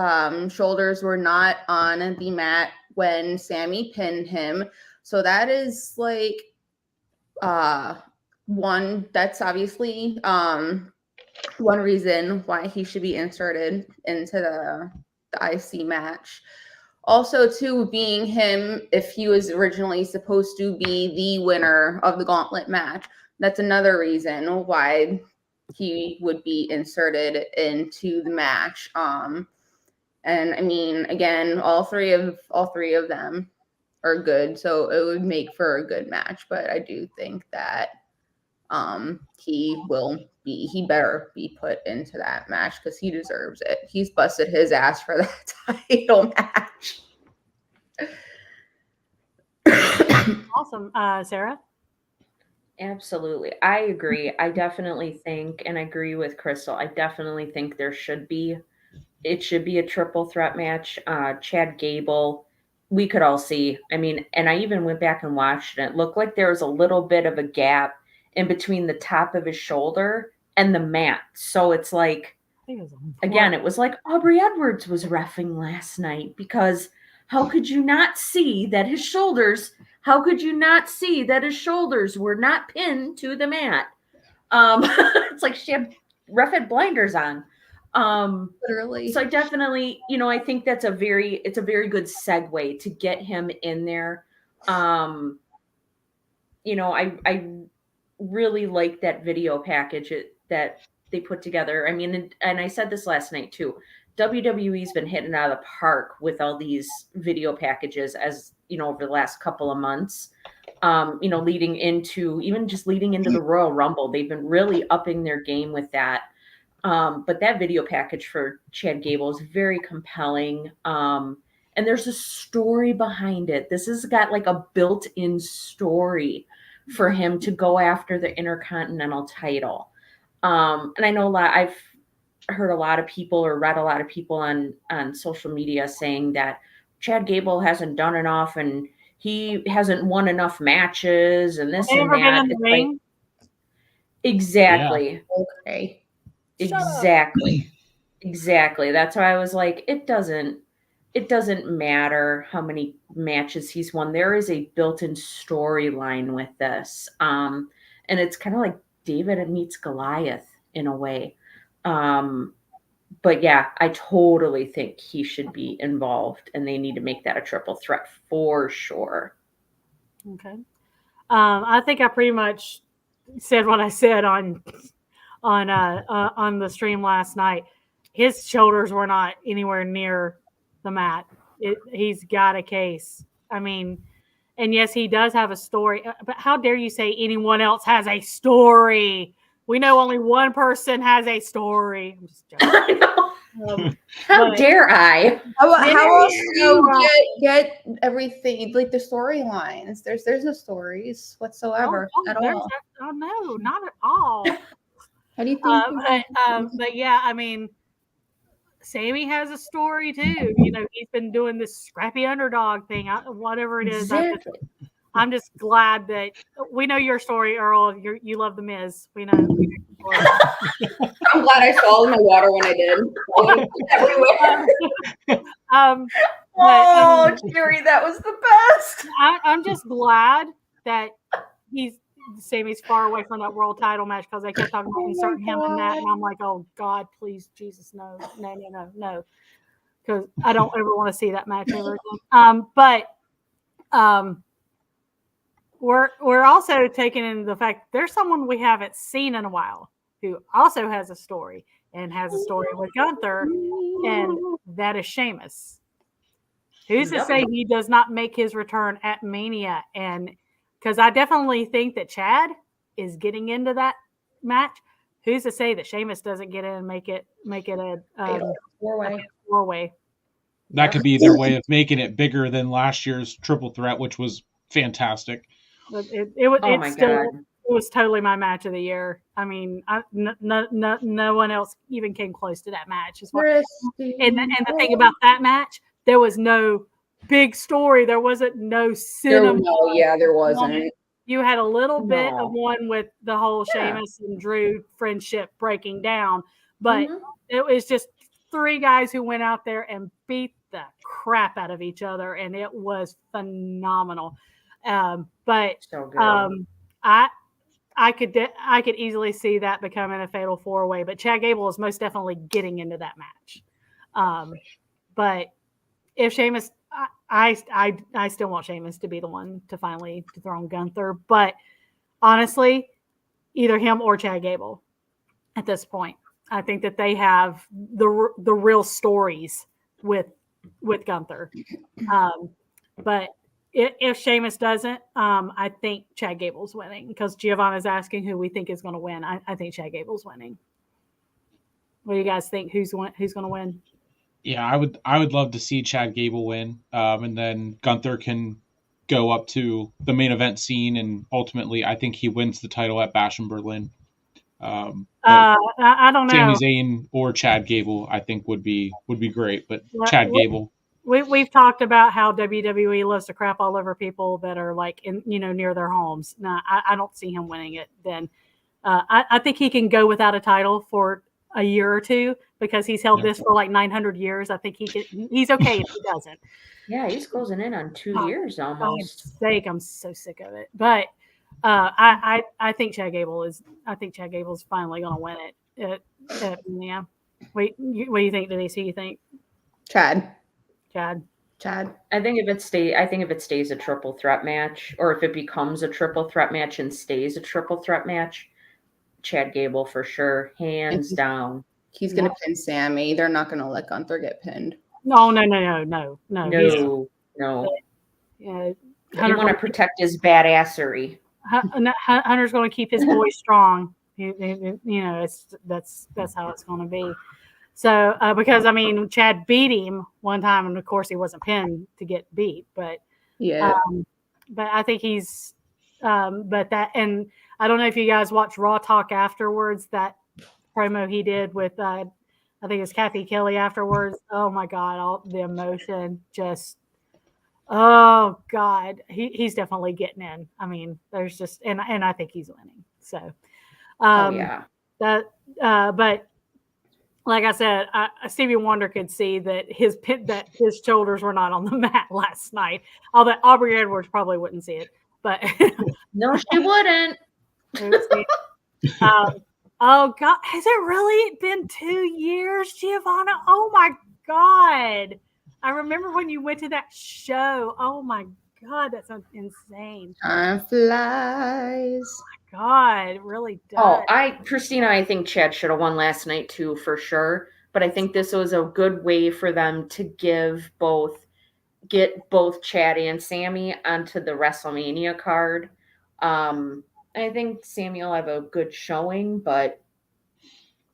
shoulders were not on the mat when Sami pinned him. So that is one, that's obviously one reason why he should be inserted into the IC match. Also, too, being him, if he was originally supposed to be the winner of the gauntlet match, that's another reason why he would be inserted into the match. And And I mean, again, all three of them are good, so it would make for a good match. But I do think that he better be put into that match because he deserves it. He's busted his ass for that title match. Awesome. Sarah? Absolutely. I agree. I definitely think, and I agree with Crystal, I definitely think it should be a triple threat match. Chad Gable, we could all see. I mean, and I even went back and watched it. It looked like there was a little bit of a gap in between the top of his shoulder and the mat. So it's like, again, it was like Aubrey Edwards was reffing last night because how could you not see that his shoulders were not pinned to the mat? It's like she had ref had blinders on. Literally. So I definitely, I think it's a very good segue to get him in there. I really like that video package that they put together. I mean, and I said this last night too. WWE's been hitting out of the park with all these video packages as, over the last couple of months. Leading into the Royal Rumble, they've been really upping their game with that. But that video package for Chad Gable is very compelling. And there's a story behind it. This has got like a built-in story for him to go after the Intercontinental title. And I know I've heard a lot of people or read a lot of people on social media saying that Chad Gable hasn't done enough and he hasn't won enough matches and this and that. In the ring? Exactly. Yeah. Okay. Exactly. That's why I was like, it doesn't matter how many matches he's won. There is a built-in storyline with this. And it's kind of like David meets Goliath in a way. But yeah, I totally think he should be involved and they need to make that a triple threat for sure. Okay. I think I pretty much said what I said on the stream last night. His shoulders were not anywhere near the mat. He's got a case. I mean, and yes, he does have a story. But how dare you say anyone else has a story? We know only one person has a story. I'm just joking. I know. How dare I? How else do you get everything, like the storylines? There's no stories whatsoever at all. No, not at all. How do you think? But yeah, I mean, Sammy has a story too. He's been doing this scrappy underdog thing, whatever it is. Exactly. I'm just glad that we know your story, Earl. You love the Miz. We know. I'm glad I swallowed my water when I did. Jerry, that was the best. I'm just glad that Sammy's far away from that world title match because they kept talking about inserting him in that, and I'm like, oh God, please, Jesus, no, because I don't ever want to see that match ever again. But we're also taking in the fact there's someone we haven't seen in a while who also has a story and has a story with Gunther, and that is Sheamus. Who's to say he does not make his return at Mania? And because I definitely think that Chad is getting into that match. Who's to say that Sheamus doesn't get in and make it a four-way? That could be their way of making it bigger than last year's triple threat, which was fantastic. But it was totally my match of the year. I mean, no one else even came close to that match. And the thing about that match, there was no big story. There wasn't no cinema. There wasn't. You had a little bit of one with the whole Sheamus and Drew friendship breaking down, but it was just three guys who went out there and beat the crap out of each other, and it was phenomenal. But so good. I could easily see that becoming a fatal four-way, but Chad Gable is most definitely getting into that match. But if Sheamus, I still want Sheamus to be the one to finally dethrone Gunther. But honestly, either him or Chad Gable at this point. I think that they have the real stories with Gunther. But if Sheamus doesn't, I think Chad Gable's winning because Giovanna's asking who we think is going to win. I think Chad Gable's winning. What do you guys think? Who's going to win? Yeah, I would love to see Chad Gable win, and then Gunther can go up to the main event scene, and ultimately, I think he wins the title at Bash in Berlin. I don't know. Sami Zayn or Chad Gable, I think would be great, but Chad Gable. We've talked about how WWE loves to crap all over people that are like in near their homes. No, I don't see him winning it. Then I think he can go without a title for a year or two because he's held this for like 900 years. I think he's okay if he doesn't. Yeah, he's closing in on 2 years almost. God's sake, I'm so sick of it. But I think Chad Gable is. I think Chad Gable's finally going to win it. Yeah. Wait, what do you think, Denise? Who do you think? Chad. I think if it stays a triple threat match, or if it becomes a triple threat match and stays a triple threat match, Chad Gable for sure, hands down. He's going to pin Sammy. They're not going to let Gunther get pinned. No. Yeah, you want to protect his badassery. Hunter's going to keep his boy strong. That's how it's going to be. So because Chad beat him one time, and of course he wasn't pinned to get beat, but but I think he's but that, and I don't know if you guys watched Raw Talk afterwards, that promo he did with I think it's Kathy Kelly afterwards. Oh my God, all the emotion, just oh God, he's definitely getting in. There's just and I think he's winning. So but like I said, Stevie Wonder could see that his shoulders were not on the mat last night. Although Aubrey Edwards probably wouldn't see it, but no, she wouldn't. Oh God, has it really been 2 years, Giovanna? Oh my God, I remember when you went to that show. Oh my God, that's insane. Time flies. Oh my God, it really does. Oh, Christina, I think Chad should have won last night too, for sure. But I think this was a good way for them to get both Chad and Sammy onto the WrestleMania card. I think Sammy will have a good showing, but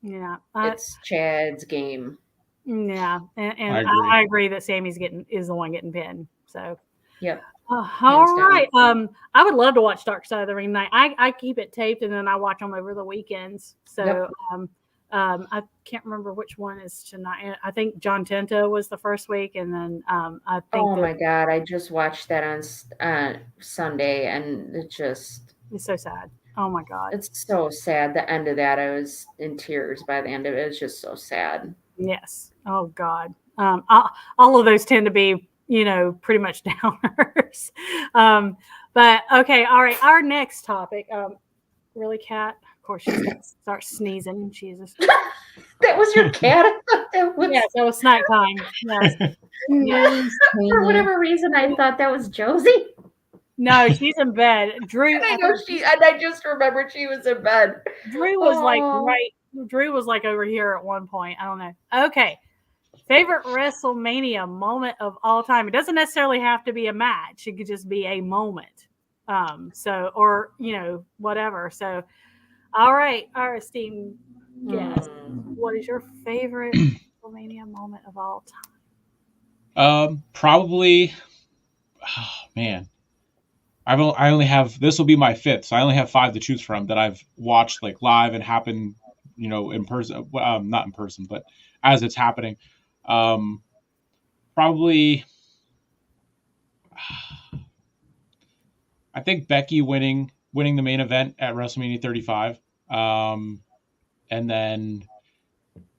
yeah, it's Chad's game. Yeah, and I agree that Sammy's is the one getting pinned. So, yep. All right. I would love to watch Dark Side of the Ring night. I keep it taped and then I watch them over the weekends. So, I can't remember which one is tonight. I think John Tenta was the first week, and then I think. Oh my God! I just watched that on Sunday, and it's so sad. Oh my God! It's so sad. The end of that, I was in tears by the end of it. It's just so sad. Yes. Oh God. All of those tend to be, pretty much downers. But okay. All right. Our next topic. Really, Kat? Of course, she's going to start sneezing. Jesus. That was your cat? Yes, that was snack time. Yes. For whatever reason, I thought that was Josie. No, she's in bed. Drew. I know I just remembered she was in bed. Drew was Drew was like over here at one point. I don't know. Okay. Favorite WrestleMania moment of all time. It doesn't necessarily have to be a match. It could just be a moment. Or whatever. So, all right, our esteemed guest, what is your favorite WrestleMania moment of all time? Probably. Oh man. I only have, this will be my 5th, so I only have 5 to choose from that I've watched like live and happen, in person. Not in person, but as it's happening. Probably, I think Becky winning the main event at WrestleMania 35. And then,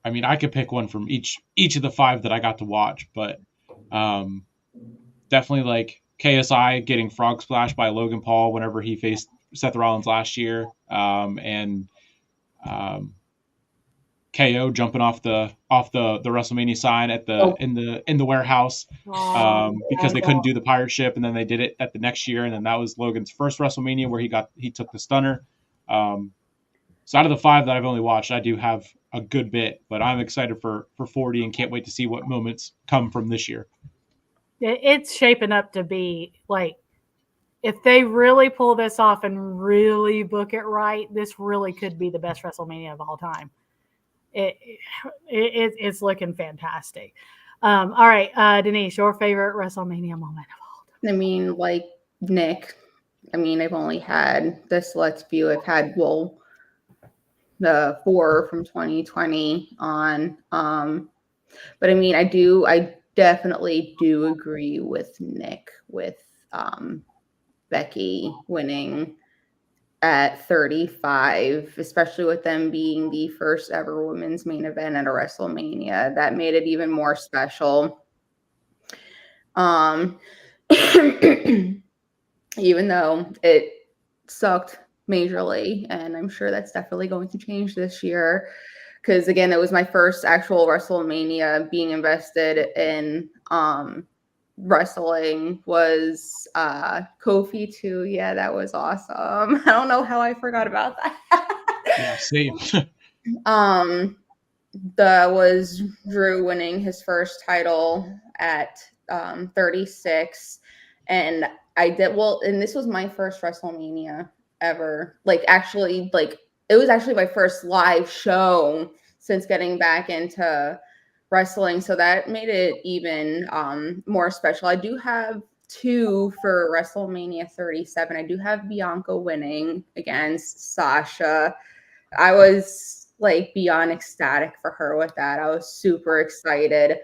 I could pick one from each of the 5 that I got to watch, but definitely like KSI getting frog splashed by Logan Paul whenever he faced Seth Rollins last year, and KO jumping off the WrestleMania sign at in the warehouse because they couldn't do the pirate ship, and then they did it at the next year, and then that was Logan's first WrestleMania where he took the stunner. So out of the 5 that I've only watched, I do have a good bit. But I'm excited for 40 and can't wait to see what moments come from this year. It's shaping up to be like, if they really pull this off and really book it right, this really could be the best WrestleMania of all time. It's looking fantastic. All right, Denise, your favorite WrestleMania moment of all time? I mean, like Nick. I mean, I've only had this. Let's view. I've had the 4 from 2020 on. But I mean, I definitely do agree with Nick with Becky winning at 35, especially with them being the first ever women's main event at a WrestleMania. That made it even more special. Even though it sucked majorly, and I'm sure that's definitely going to change this year. Because again, it was my first actual WrestleMania. Being invested in wrestling was Kofi too. Yeah, that was awesome. I don't know how I forgot about that. Yeah, same. That was Drew winning his first title at 36, and I did well. And this was my first WrestleMania ever. Actually, it was actually my first live show since getting back into wrestling, so that made it even more special. I do have 2 for WrestleMania 37. I do have Bianca winning against Sasha. I was beyond ecstatic for her with that. I was super excited.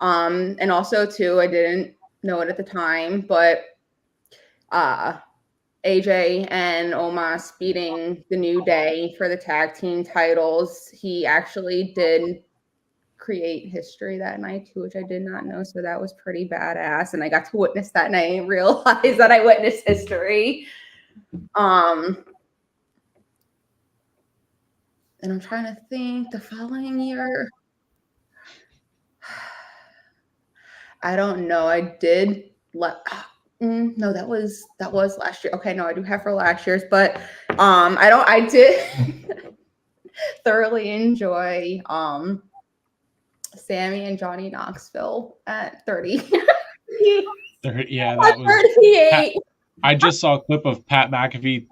And also too, I didn't know it at the time, but AJ and Omos beating the New Day for the tag team titles. He actually did create history that night too, which I did not know. So that was pretty badass. And I got to witness that night and realize that I witnessed history. And I'm trying to think the following year. I don't know. I did no, that was last year. Okay, no, I do have for last year's, but I did thoroughly enjoy Sammy and Johnny Knoxville at 30. Yeah, that was 38. I just saw a clip of Pat McAfee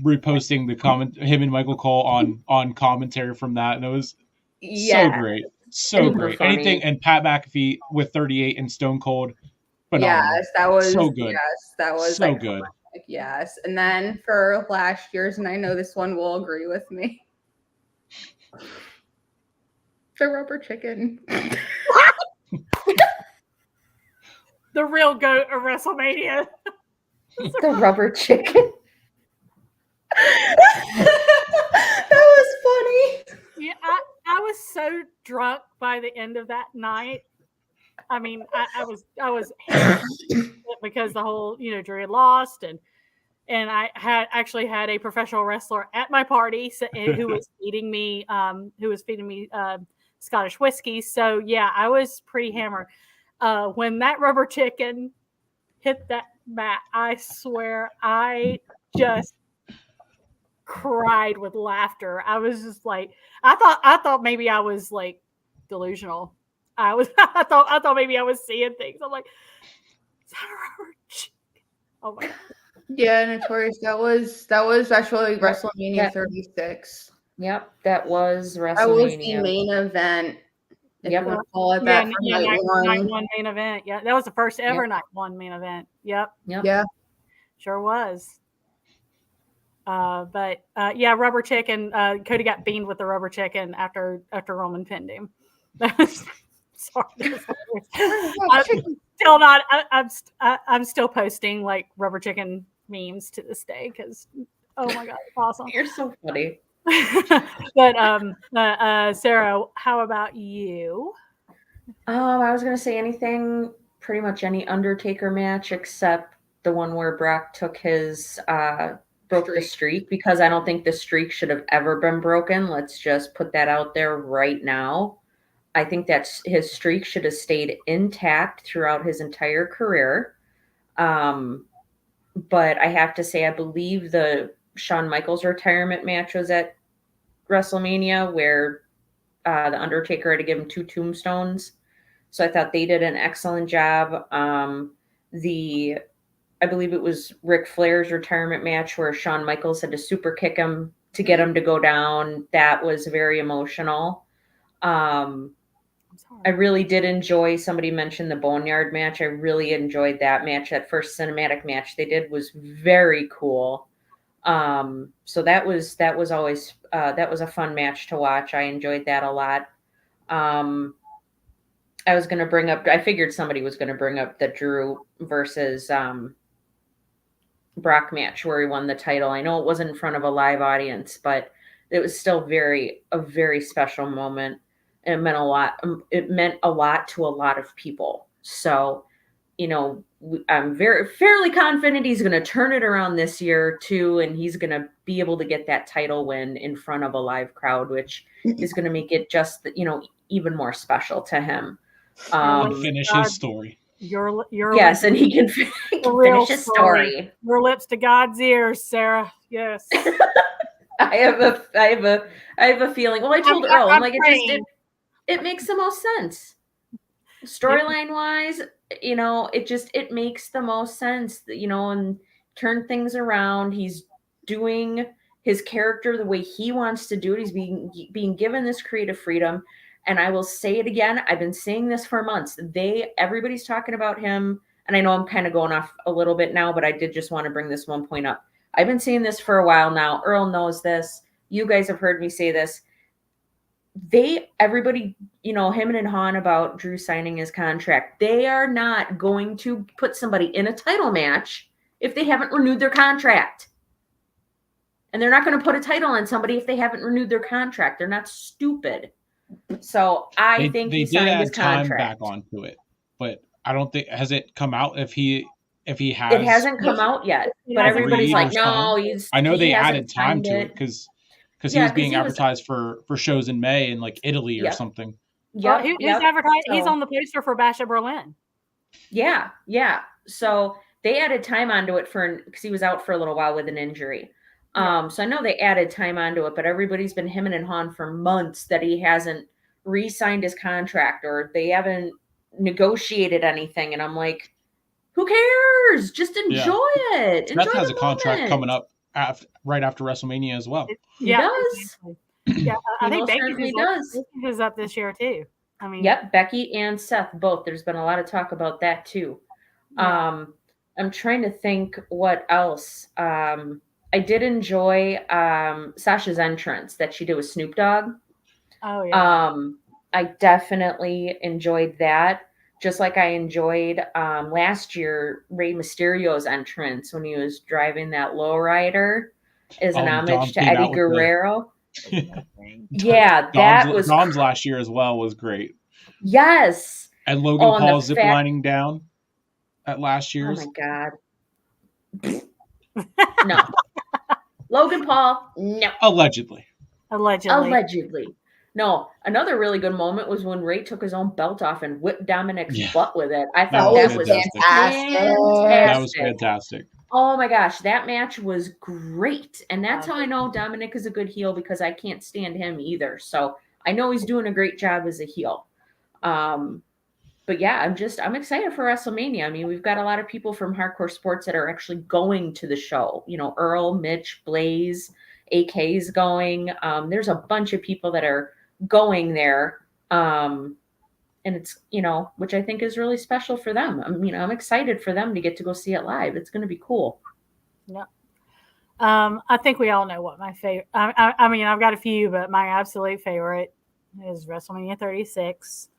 reposting him and Michael Cole on commentary from that, and it was so great, so great. Funny. Anything, and Pat McAfee with 38 and Stone Cold, phenomenal. Yes, that was so good. Yes, that was so good. Yes, and then for last year's, and I know this one will agree with me, the rubber chicken. The real goat of WrestleMania. The rubber chicken. That was funny. Yeah, I was so drunk by the end of that night. I mean, I was because the whole Drew had lost, and I actually had a professional wrestler at my party who was feeding me Scottish whiskey. So yeah, I was pretty hammered. When that rubber chicken hit that mat, I swear I just cried with laughter. I was just like, I thought maybe I was like delusional. I thought maybe I was seeing things. I'm like, is that a rubber chicken? Oh my God. Yeah, Notorious. That was actually WrestleMania 36. Yep, that was WrestleMania. That was the main event. If you want to call it that, for night one main event. Yeah, that was the first ever night one main event. Yep. Yeah. Sure was. But rubber chicken. Cody got beamed with the rubber chicken after Roman pinned him. Sorry. I'm still posting like rubber chicken memes to this day because oh my God, it's awesome. You're so funny. But Sarah, how about you? I was gonna say pretty much any Undertaker match except the one where Brock took his broke the streak, because I don't think the streak should have ever been broken. Let's just put that out there right now. I think that his streak should have stayed intact throughout his entire career. But I have to say, I believe the Shawn Michaels retirement match was at WrestleMania, where the Undertaker had to give him 2 tombstones. So I thought they did an excellent job. I believe it was Ric Flair's retirement match where Shawn Michaels had to super kick him to get him to go down. That was very emotional. I really did enjoy, somebody mentioned the Boneyard match. I really enjoyed that match. That first cinematic match they did was very cool. So that was always that was a fun match to watch. I enjoyed that a lot. I was going to bring up, I figured somebody was going to bring up the Drew versus Brock match where he won the title. I know it wasn't in front of a live audience, but it was still a very special moment. It meant a lot. It meant a lot to a lot of people. So, you know, I'm fairly confident he's going to turn it around this year too, and he's going to be able to get that title win in front of a live crowd, which is going to make it just, you know, even more special to him. Finish his story. Your yes, and he can finish his story. Your lips to God's ears, Sarah. Yes. I have a feeling. Well, I told Earl, I'm like, it makes the most sense. Storyline wise, you know, it makes the most sense, you know, and turn things around. He's doing his character the way he wants to do it. He's being given this creative freedom. And I will say it again. I've been saying this for months. Everybody's talking about him. And I know I'm kind of going off a little bit now, but I did just want to bring this one point up. I've been saying this for a while now. Earl knows this. You guys have heard me say this. Everybody, you know, him and Han about Drew signing his contract. They are not going to put somebody in a title match if they haven't renewed their contract. And they're not going to put a title on somebody if they haven't renewed their contract. They're not stupid. So I think they he did signed add his contract. time back onto it, but I don't think, has it come out if he has? It hasn't come out yet, but everybody's like, no, I know they added time to it because he was being advertised for shows in May in like Italy or something. Yeah, who's advertised? He's on the poster for Bash at Berlin. Yeah. So they added time onto it because he was out for a little while with an injury. So I know they added time onto it, but everybody's been hemming and hawing for months that he hasn't re-signed his contract or they haven't negotiated anything. And I'm like, who cares? Just enjoy it. Seth has a contract coming up right after WrestleMania as well. He does. Exactly. Yeah, I think Becky is up this year too. I mean, yep, Becky and Seth both. There's been a lot of talk about that too. Yeah. I'm trying to think what else. I did enjoy Sasha's entrance that she did with Snoop Dogg. Oh yeah. I definitely enjoyed that. Just like I enjoyed last year Rey Mysterio's entrance when he was driving that lowrider as an homage to Eddie Guerrero. Yeah, Dom's last year as well was great. Yes. And Logan Paul ziplining down at last year's. Oh my God. No. Logan Paul, no. Allegedly. No, another really good moment was when Ray took his own belt off and whipped Dominic's butt with it. I thought that was fantastic. That was fantastic. Oh my gosh, that match was great. And that's how I know Dominic is a good heel because I can't stand him either. So I know he's doing a great job as a heel. But yeah, I'm excited for WrestleMania. I mean, we've got a lot of people from Hardcore Sports that are actually going to the show. You know, Earl, Mitch, Blaze, AK's going. There's a bunch of people that are going there. And it's, you know, which I think is really special for them. I'm excited for them to get to go see it live. It's going to be cool. Yeah. I think we all know what my favorite, I mean, I've got a few, but my absolute favorite is WrestleMania 36.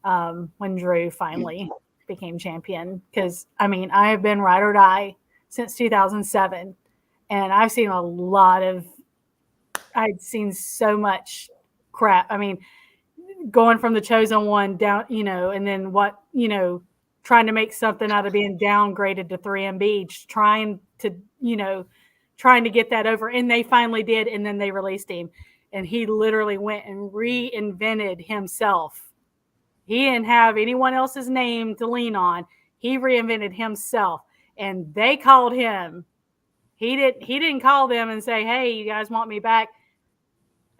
When Drew finally became champion. Because, I mean, I have been ride or die since 2007. And I've seen I'd seen so much crap. I mean, going from the Chosen One down, you know, and then trying to make something out of being downgraded to 3MB, trying to get that over. And they finally did. And then they released him. And he literally went and reinvented himself. He didn't have anyone else's name to lean on. He reinvented himself. And they called him. He didn't call them and say, hey, you guys want me back?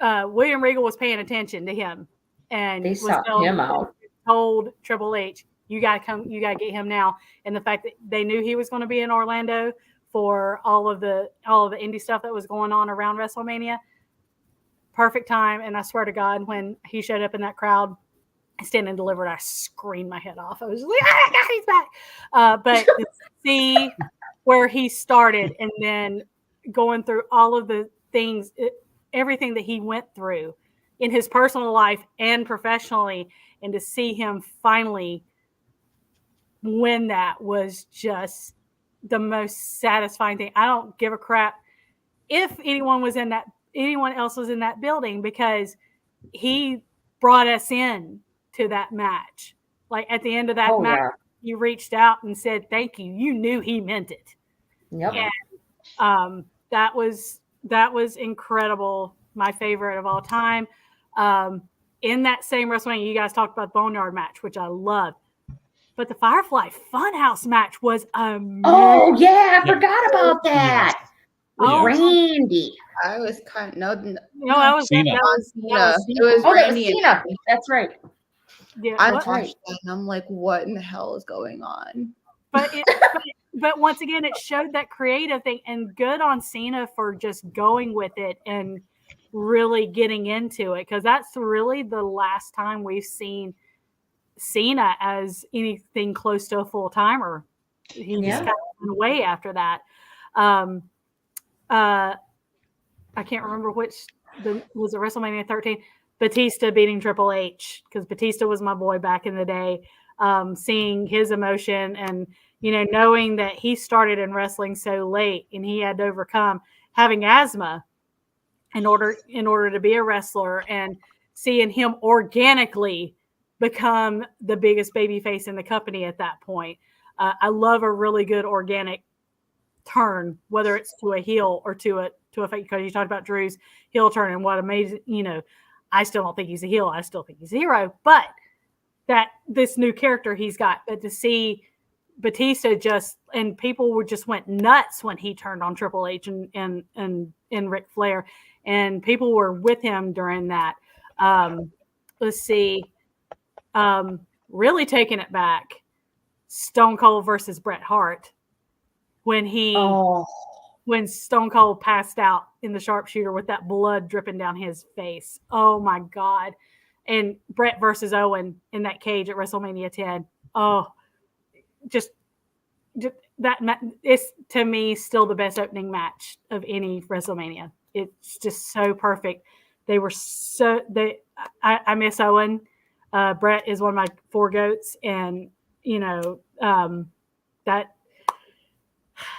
William Regal was paying attention to him, and They was sought him out. told Triple H, "You got to come. You got to get him now." And the fact that they knew he was going to be in Orlando for all of the indie stuff that was going on around WrestleMania, perfect time. And I swear to God, when he showed up in that crowd, Stand and Delivered, I screamed my head off. I was just like, "Ah, God, he's back!" But to see where he started, and then going through all of the things, everything that he went through in his personal life and professionally, and to see him finally win that was just the most satisfying thing. I don't give a crap if anyone else was in that building, because he brought us in to that match. Like at the end of that match, he reached out and said, "Thank you." You knew he meant it. Yep. And that was incredible. My favorite of all time. In that same WrestleMania, you guys talked about the Boneyard match, which I loved. But the Firefly Funhouse match was amazing. Oh yeah, I forgot about that. With Randy. I was kind of no, that was Cena. Cena. Cena. It was Oh, that was Randy and Cena. That's right. Yeah, I what? watched that and I'm like, what in the hell is going on? But once again, it showed that creative thing, and good on Cena for just going with it and really getting into it, because that's really the last time we've seen Cena as anything close to a full timer. He just kind of went away after that. I can't remember was it WrestleMania 13? Batista beating Triple H, because Batista was my boy back in the day. Seeing his emotion and knowing that he started in wrestling so late and he had to overcome having asthma in order to be a wrestler, and seeing him organically become the biggest babyface in the company at that point. I love a really good organic turn, whether it's to a heel or to a fake, because you talked about Drew's heel turn and what amazing, I still don't think he's a heel. I still think he's a hero, but that this new character he's got, but to see Batista and people just went nuts when he turned on Triple H and Ric Flair, and people were with him during that. Let's see, really taking it back, Stone Cold versus Bret Hart, when Stone Cold passed out in the sharpshooter with that blood dripping down his face. Oh my God. And Bret versus Owen in that cage at WrestleMania 10. Oh, just that is, to me, still the best opening match of any WrestleMania. It's just so perfect. I miss Owen. Bret is one of my four goats, and that.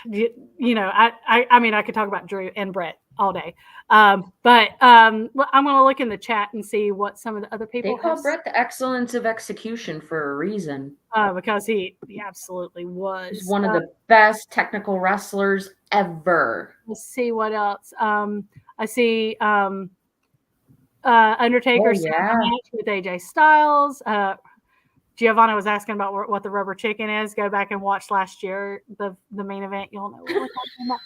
I mean, I could talk about Drew and Bret all day, but I'm going to look in the chat and see what some of the other people. They call Bret the excellence of execution for a reason. Because he absolutely was. He's one of the best technical wrestlers ever. Let's see what else. I see Undertaker's match with AJ Styles. Giovanna was asking about what the rubber chicken is. Go back and watch last year, the main event. You'll know what we're talking about.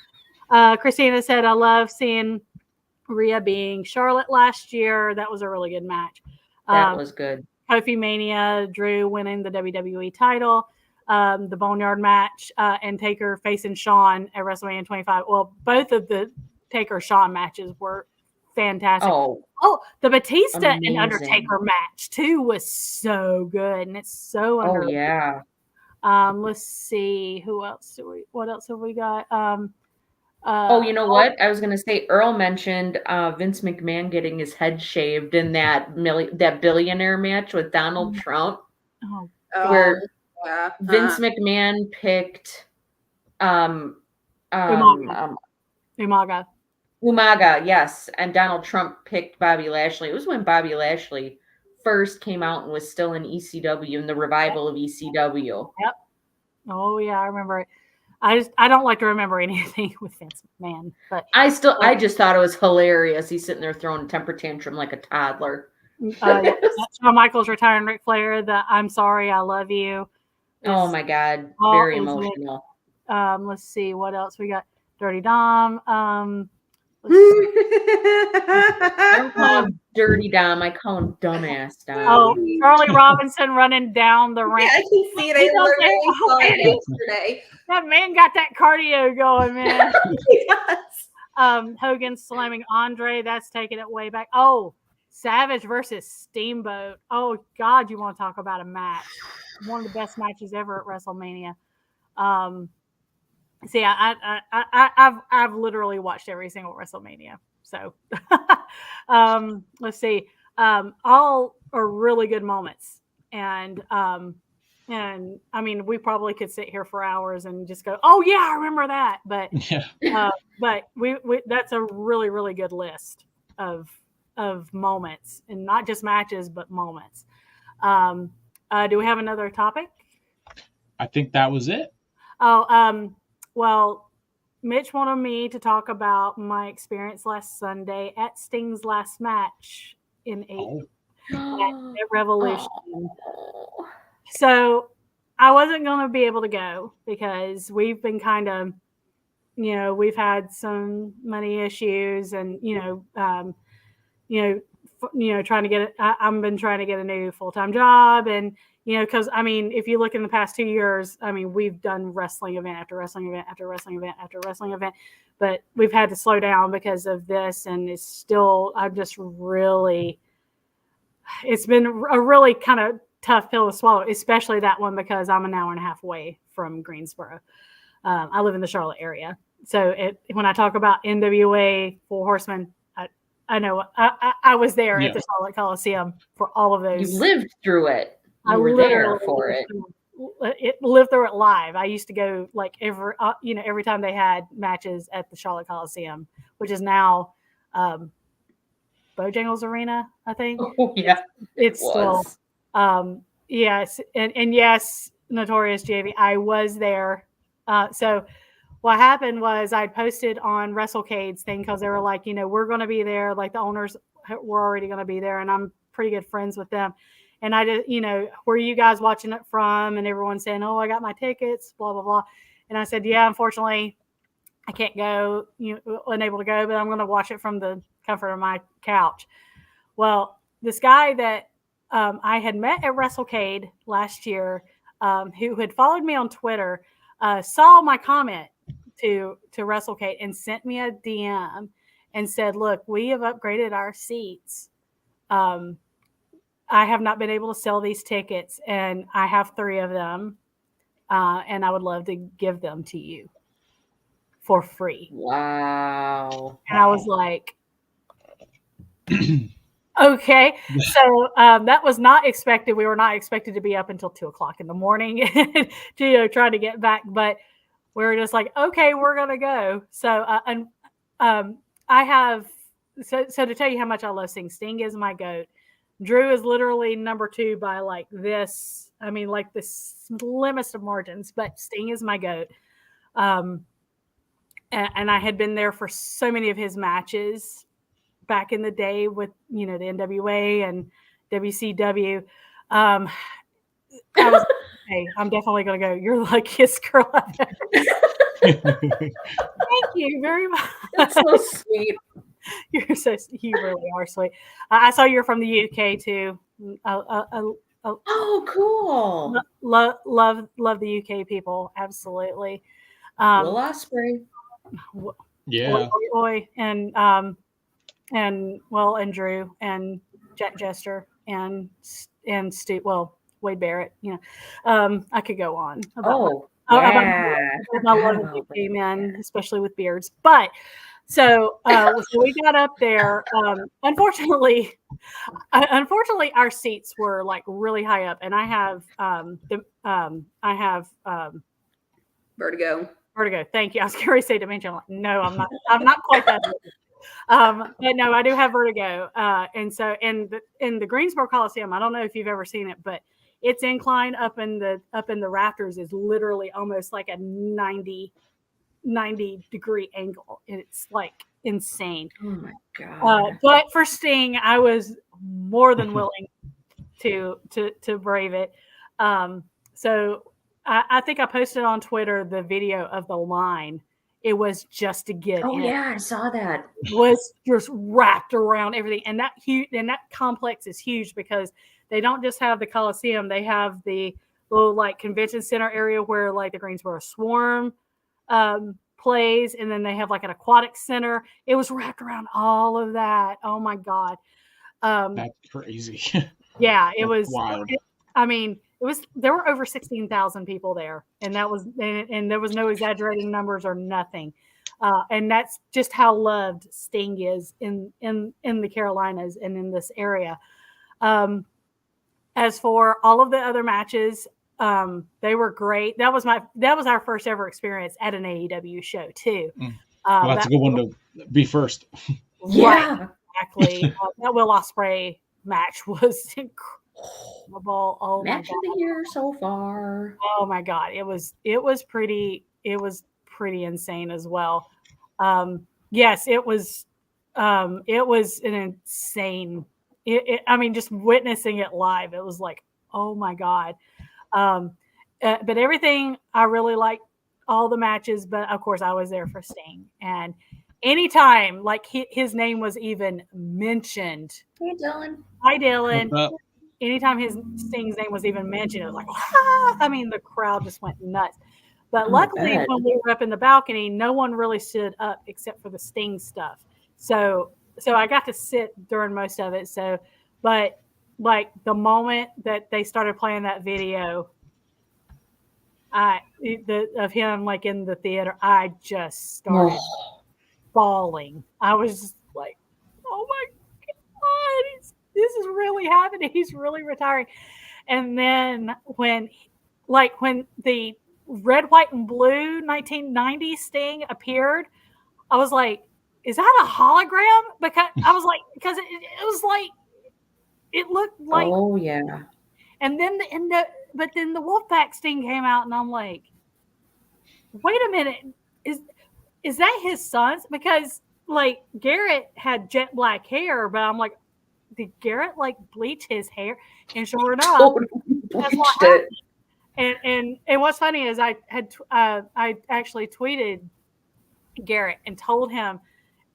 Christina said, I love seeing Rhea being Charlotte last year. That was a really good match. That was good. Kofi Mania, Drew winning the WWE title, the Boneyard match, and Taker facing Shawn at WrestleMania 25. Well, both of the Taker-Shawn matches were fantastic. Oh, the Batista and Undertaker match too was so good, and it's so underrated. Yeah. Let's see what else have we got? You know what? I was going to say, Earl mentioned Vince McMahon getting his head shaved in that billionaire match with Donald Trump, where Vince McMahon picked Umaga, yes, and Donald Trump picked Bobby Lashley. It was when Bobby Lashley first came out and was still in ECW, in the revival of ECW. Yep. Oh yeah, I remember it. I don't like to remember anything with Vince McMahon, but I just thought it was hilarious. He's sitting there throwing a temper tantrum like a toddler. Shawn Michaels retiring Ric Flair. I'm sorry, I love you. Oh my God, very emotional. Let's see what else we got. Dirty Dom. I don't call him Dirty Dom. I call him Dumbass Dom. Oh, Charlie Robinson running down the ramp. Yeah, I can see it. I literally saw it yesterday. That man got that cardio going, man. Yes. Hogan slamming Andre. That's taking it way back. Oh, Savage versus Steamboat. Oh God, you want to talk about a match? One of the best matches ever at WrestleMania. See, I've literally watched every single WrestleMania. So, let's see. All are really good moments, and I mean, we probably could sit here for hours and just go, "Oh yeah, I remember that." But Yeah. but we that's a really really good list of moments, and not just matches, but moments. Do we have another topic? I think that was it. Oh, well, Mitch wanted me to talk about my experience last Sunday at Sting's last match in at Revolution. Oh. So I wasn't going to be able to go because we've been kind of, we've had some money issues, and trying to get. I've been trying to get a new full-time job, and because I mean, if you look in the past 2 years, I mean, we've done wrestling event after wrestling event after wrestling event after wrestling event, but we've had to slow down because of this, and it's still. It's been a really kind of tough pill to swallow, especially that one because I'm an hour and a half away from Greensboro. I live in the Charlotte area, so when I talk about NWA Four Horsemen, I know I was there at the Charlotte Coliseum for all of those. You lived through it. I were there for it. Lived through it live. I used to go like every time they had matches at the Charlotte Coliseum, which is now Bojangles Arena, I think. Oh yeah, it's still. Yes, and yes, Notorious JV. I was there. So what happened was I posted on WrestleCade's thing because they were like, we're going to be there. Like the owners were already going to be there, and I'm pretty good friends with them. And I just, where are you guys watching it from? And everyone's saying, oh, I got my tickets, blah, blah, blah. And I said, yeah, unfortunately, I can't go, unable to go, but I'm going to watch it from the comfort of my couch. Well, this guy that I had met at WrestleCade last year, who had followed me on Twitter, saw my comment to WrestleCade and sent me a DM and said, look, we have upgraded our seats. I have not been able to sell these tickets, and I have 3 of them, and I would love to give them to you for free. Wow. And I was like, okay. So that was not expected. We were not expected to be up until 2:00 in the morning to try to get back, but we were just like, okay, we're gonna go. So I have so to tell you how much I love Sting. Sting is my GOAT. Drew is literally number 2 by like this. I mean, like the slimmest of margins, but Sting is my GOAT. And I had been there for so many of his matches back in the day with, the NWA and WCW. I was hey, I'm definitely going to go. You're the luckiest girl I've ever seen. Thank you very much. That's so sweet. You really are sweet. I saw you're from the UK too. Oh, cool. Love the UK people. Absolutely. Will Ospreay. Yeah. And Drew and Jack Jester and Stu. Well, Wade Barrett. I could go on. About my love of UK men, especially with beards. But so we got up there. Unfortunately, our seats were like really high up, and I have Vertigo. Thank you. I was going to say dementia. I'm like, no, I'm not. I'm not quite that. But no, I do have vertigo. And so in the Greensboro Coliseum, I don't know if you've ever seen it, but its incline up in the rafters is literally almost like a 90 degree angle. It's like insane. Oh my God. But for Sting, I was more than willing to brave it. So I think I posted on Twitter the video of the line It was just to get Oh in. yeah, I saw that. It was just wrapped around everything, and that complex is huge because they don't just have the Coliseum; they have the little like convention center area where like the Greensboro Swarm plays, and then they have like an aquatic center. It was wrapped around all of that. Oh my god! That's crazy. Yeah, it That's was wild. I mean, there were over 16,000 people there, and there was no exaggerating numbers or nothing. And that's just how loved Sting is in the Carolinas and in this area. As for all of the other matches, they were great. That was our first ever experience at an AEW show too. Well, that's a good one to be first. Right, exactly. That Will Ospreay match was incredible. Oh my Match god! of the year so far. Oh my god! It was pretty insane as well. Yes, it was an insane. I mean, just witnessing it live, it was like, oh my god. But everything I really liked all the matches, but of course I was there for Sting, and anytime like his name was even mentioned, Hey, Dylan. hi Dylan. What's up? Anytime Sting's name was even mentioned, it was like, ah! I mean, the crowd just went nuts. But Oh, luckily, I bet. when we were up in the balcony, no one really stood up except for the Sting stuff. So I got to sit during most of it. So, but like the moment that they started playing that video, of him like in the theater, I just started bawling. I was just like, oh my god, this is really happening. He's really retiring. And then when the red, white, and blue 1990 Sting appeared, I was like, is that a hologram? Because it was like, it looked like, Oh yeah. and then but then the Wolfpack Sting came out, and I'm like, wait a minute, is that his son's? Because like Garrett had jet black hair, but I'm like, did Garrett like bleach his hair? And sure enough, that's what happened. And what's funny is I actually tweeted Garrett and told him,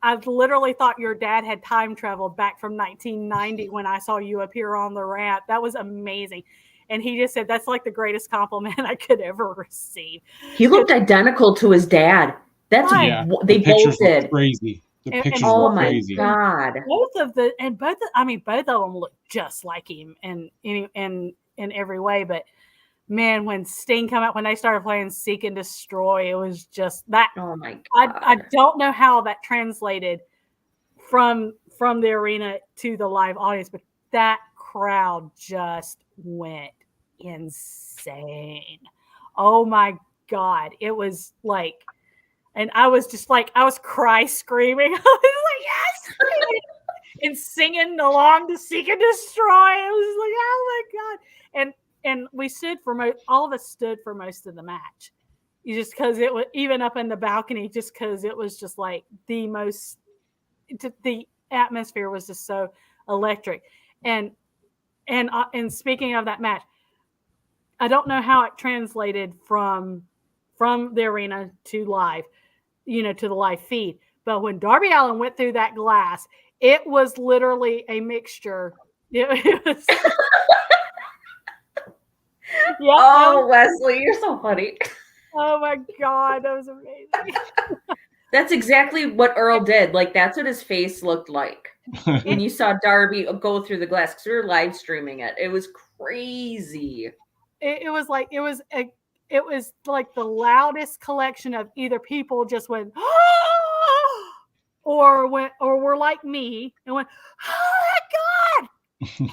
I literally thought your dad had time traveled back from 1990 when I saw you appear on the ramp. That was amazing. And he just said, that's like the greatest compliment I could ever receive. He looked identical to his dad. That's Right. Yeah, they the pictures both look did. crazy. The pictures Oh look my crazy. god. Both of them look just like him in every way. But man, when Sting came out, when they started playing Seek and Destroy, it was just that. Oh my god. I don't know how that translated from the arena to the live audience, but that crowd just went insane. Oh my god. It was like, and I was just like, I was screaming. I was like, yes! And singing along to Seek and Destroy. It was like, oh my god. And we stood all of us stood for most of the match. Just because it was, even up in the balcony, just because it was just like the atmosphere was just so electric. And speaking of that match, I don't know how it translated from the arena to live, to the live feed. But when Darby Allin went through that glass, it was literally a mixture. It was. Yeah. Oh, Wesley, you're so funny. Oh my god, that was amazing. That's exactly what Earl did. Like, that's what his face looked like when you saw Darby go through the glass, because we were live streaming it. It was crazy. It was like the loudest collection of either people just went, oh! or were like me and went, oh my god, he's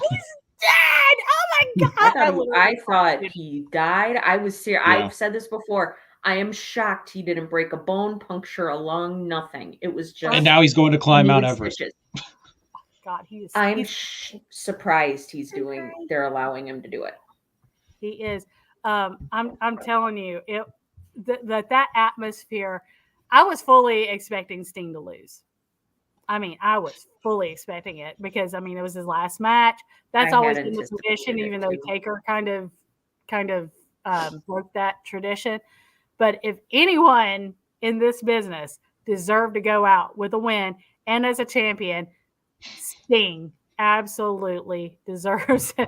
dead! Oh my god! I thought he died. I was serious. Yeah. I've said this before. I am shocked he didn't break a bone, puncture a lung, nothing. It was just. And now he's going to climb Mount Everest. God, I'm surprised they're allowing him to do it. He is. I'm telling you, that atmosphere. I was fully expecting Sting to lose. I mean, I was fully expecting it because it was his last match. That's always been the tradition, even though Taker kind of broke that tradition. But if anyone in this business deserve to go out with a win and as a champion, Sting absolutely deserves a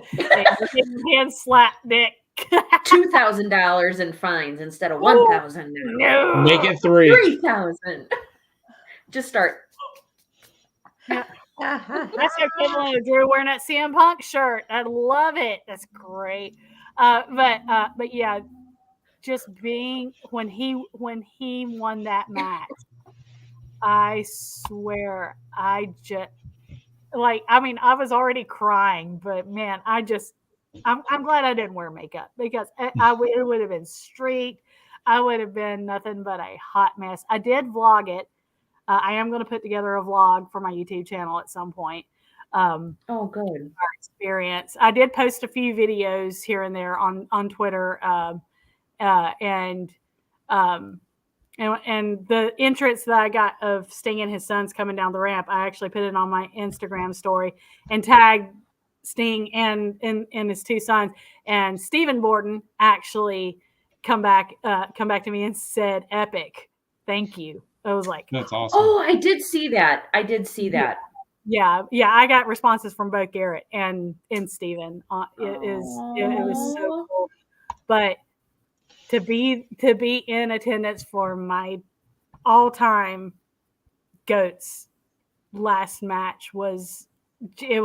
hand slap, Nick. $2,000 in fines instead of $1,000. No. Make it 3. 3,000. Just start. Yeah. That's so cool. Drew wearing that CM Punk shirt. I love it. That's great. But yeah, just being when he won that match, I swear I just I was already crying, but man, I'm glad I didn't wear makeup because it would have been streaked. I would have been nothing but a hot mess. I did vlog it. I am going to put together a vlog for my YouTube channel at some point. Oh, good. Our experience. I did post a few videos here and there on Twitter, and the entrance that I got of Sting and his sons coming down the ramp, I actually put it on my Instagram story and tagged Sting and his 2 sons. And Stephen Borden actually come back to me and said, "Epic, thank you." I was like, That's awesome. Oh, I did see that. Yeah. I got responses from both Garrett and Stephen. It was so cool. But to be in attendance for my all-time GOATs last match was a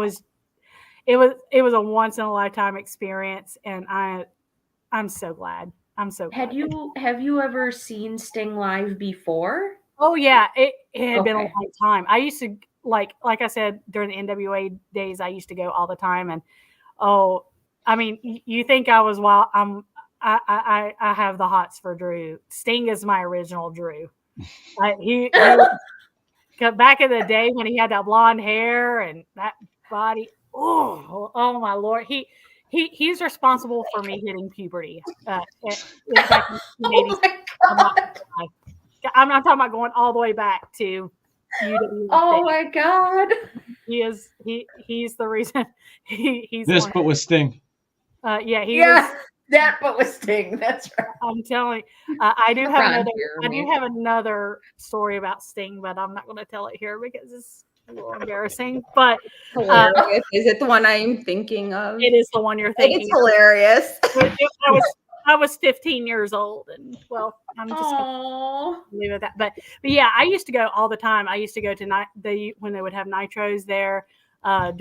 once in a lifetime experience, and I'm so glad. I'm so glad. Have you ever seen Sting live before? Oh yeah, it had been a long time. I used to like I said during the NWA days, I used to go all the time, and you think I was wild? I have the hots for Drew. Sting is my original Drew. He back in the day when he had that blonde hair and that body. Oh my Lord, he's responsible for me hitting puberty. Back in the 1980s. I'm not talking about going all the way back to UWA. Oh my God. He's the reason. He's this, but with Sting. That, but with Sting. That's right. I'm telling you, I do have another story about Sting, but I'm not going to tell it here because it's a little embarrassing. But hilarious. Is it the one I'm thinking of? It is the one you're thinking. It's hilarious. I was 15 years old, and well, I'm just gonna leave it at that. But yeah, I used to go all the time. I used to go to when they would have nitros there, and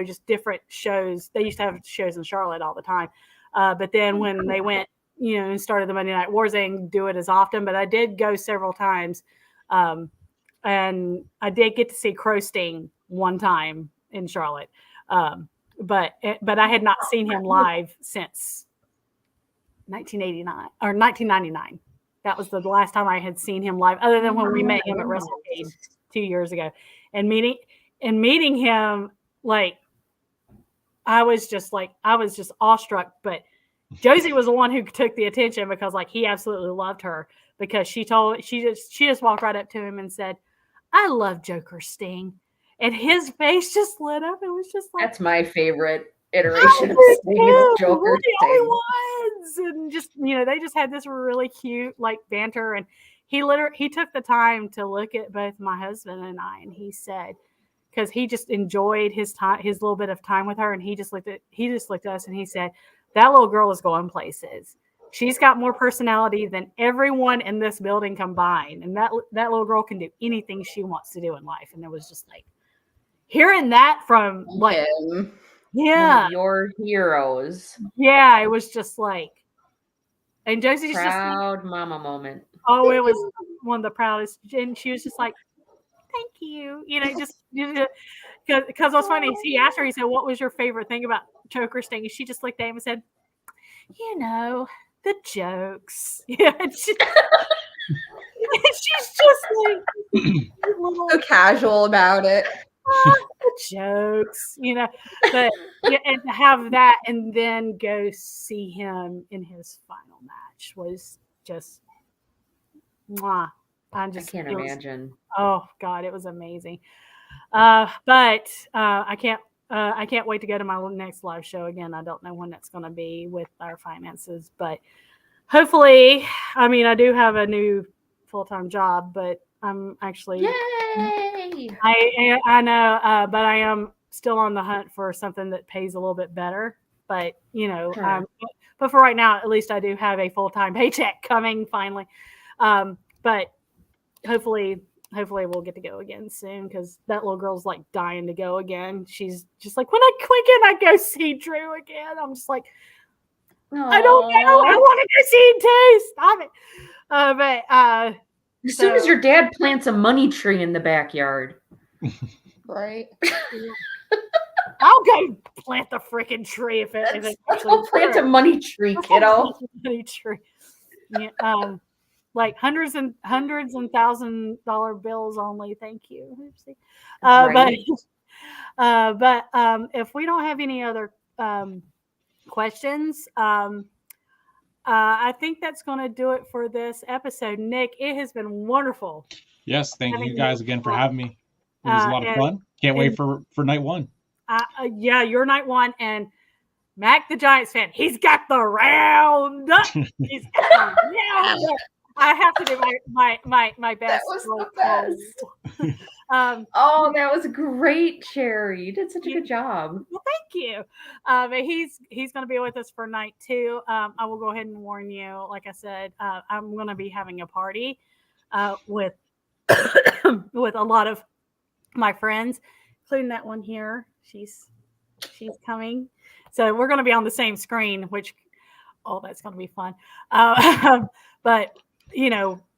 just different shows. They used to have shows in Charlotte all the time. But then when they went, and started the Monday Night Wars, they didn't do it as often. But I did go several times, and I did get to see Crow Sting one time in Charlotte. But I had not seen him live since 1989 or 1999. That was the last time I had seen him live, other than when we met him at WrestleCade 2 years ago. And meeting him, like I was just awestruck. But Josie was the one who took the attention because he absolutely loved her, because she just walked right up to him and said, "I love Joker Sting." And his face just lit up. It was just like, that's my favorite iteration of Sting. Joker Sting. And just they just had this really cute banter, and he took the time to look at both my husband and I, and he said, because he just enjoyed his little bit of time with her, and he just looked at us and he said, "That little girl is going places. She's got more personality than everyone in this building combined, and that little girl can do anything she wants to do in life." And it was just hearing that from him. Yeah, your heroes. Yeah, it was just and Josie's proud mama moment. Oh, it was one of the proudest, and she was just like, "Thank you," just because what's funny is he asked her, he said, "What was your favorite thing about Joker Sting?" And she just looked at him and said, "The jokes." Yeah, she's just so casual about it. The jokes, but and to have that and then go see him in his final match was just mwah. I can't imagine. Oh God, it was amazing. But I can't wait to go to my next live show again. I don't know when that's going to be with our finances, but hopefully, I mean, I do have a new full-time job, but I'm actually, Yay! I know, but I am still on the hunt for something that pays a little bit better. But Sure. but for right now, at least I do have a full-time paycheck coming finally. But hopefully we'll get to go again soon because that little girl's like dying to go again. She's just like, when can I go see Drew again? I'm just like, I don't know. I want to go see him too. Stop it. As soon as your dad plants a money tree in the backyard. Right. I'll go plant the freaking tree if it I'll plant a money tree, kiddo. Money tree. Yeah, like hundreds and $1,000 bills only. Thank you. Right. But if we don't have any other questions, I think that's going to do it for this episode. Nick, it has been wonderful. Yes, thank you guys again for having me. It was a lot of fun. Can't wait for night one. Yeah, your night one, and Mac the Giants fan. He's got the round. He's got the round. I have to do my best. That was the best. Oh, that was great, Cherry. You did such a good job. Well, thank you. But he's going to be with us for night 2. I will go ahead and warn you. Like I said, I'm going to be having a party with with a lot of my friends, including that one here. She's coming. So we're going to be on the same screen, which that's going to be fun. But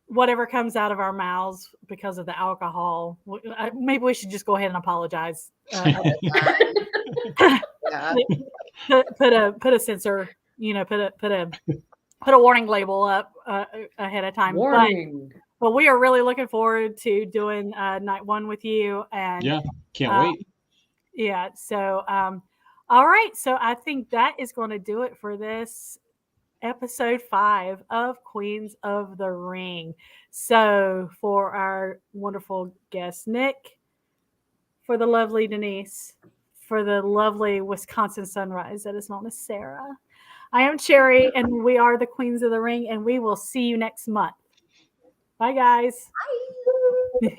whatever comes out of our mouths because of the alcohol, maybe we should just go ahead and apologize. Yeah. Put a censor, put a warning label up ahead of time. Warning. But we are really looking forward to doing night 1 with you. And yeah, can't wait. Yeah. So, all right. So I think that is going to do it for this episode 5 of Queens of the Ring. So for our wonderful guest, Nick, for the lovely Denise, for the lovely Wisconsin sunrise that is known as Sarah, I am Cherry, and we are the Queens of the Ring, and we will see you next month. Bye, guys. Bye.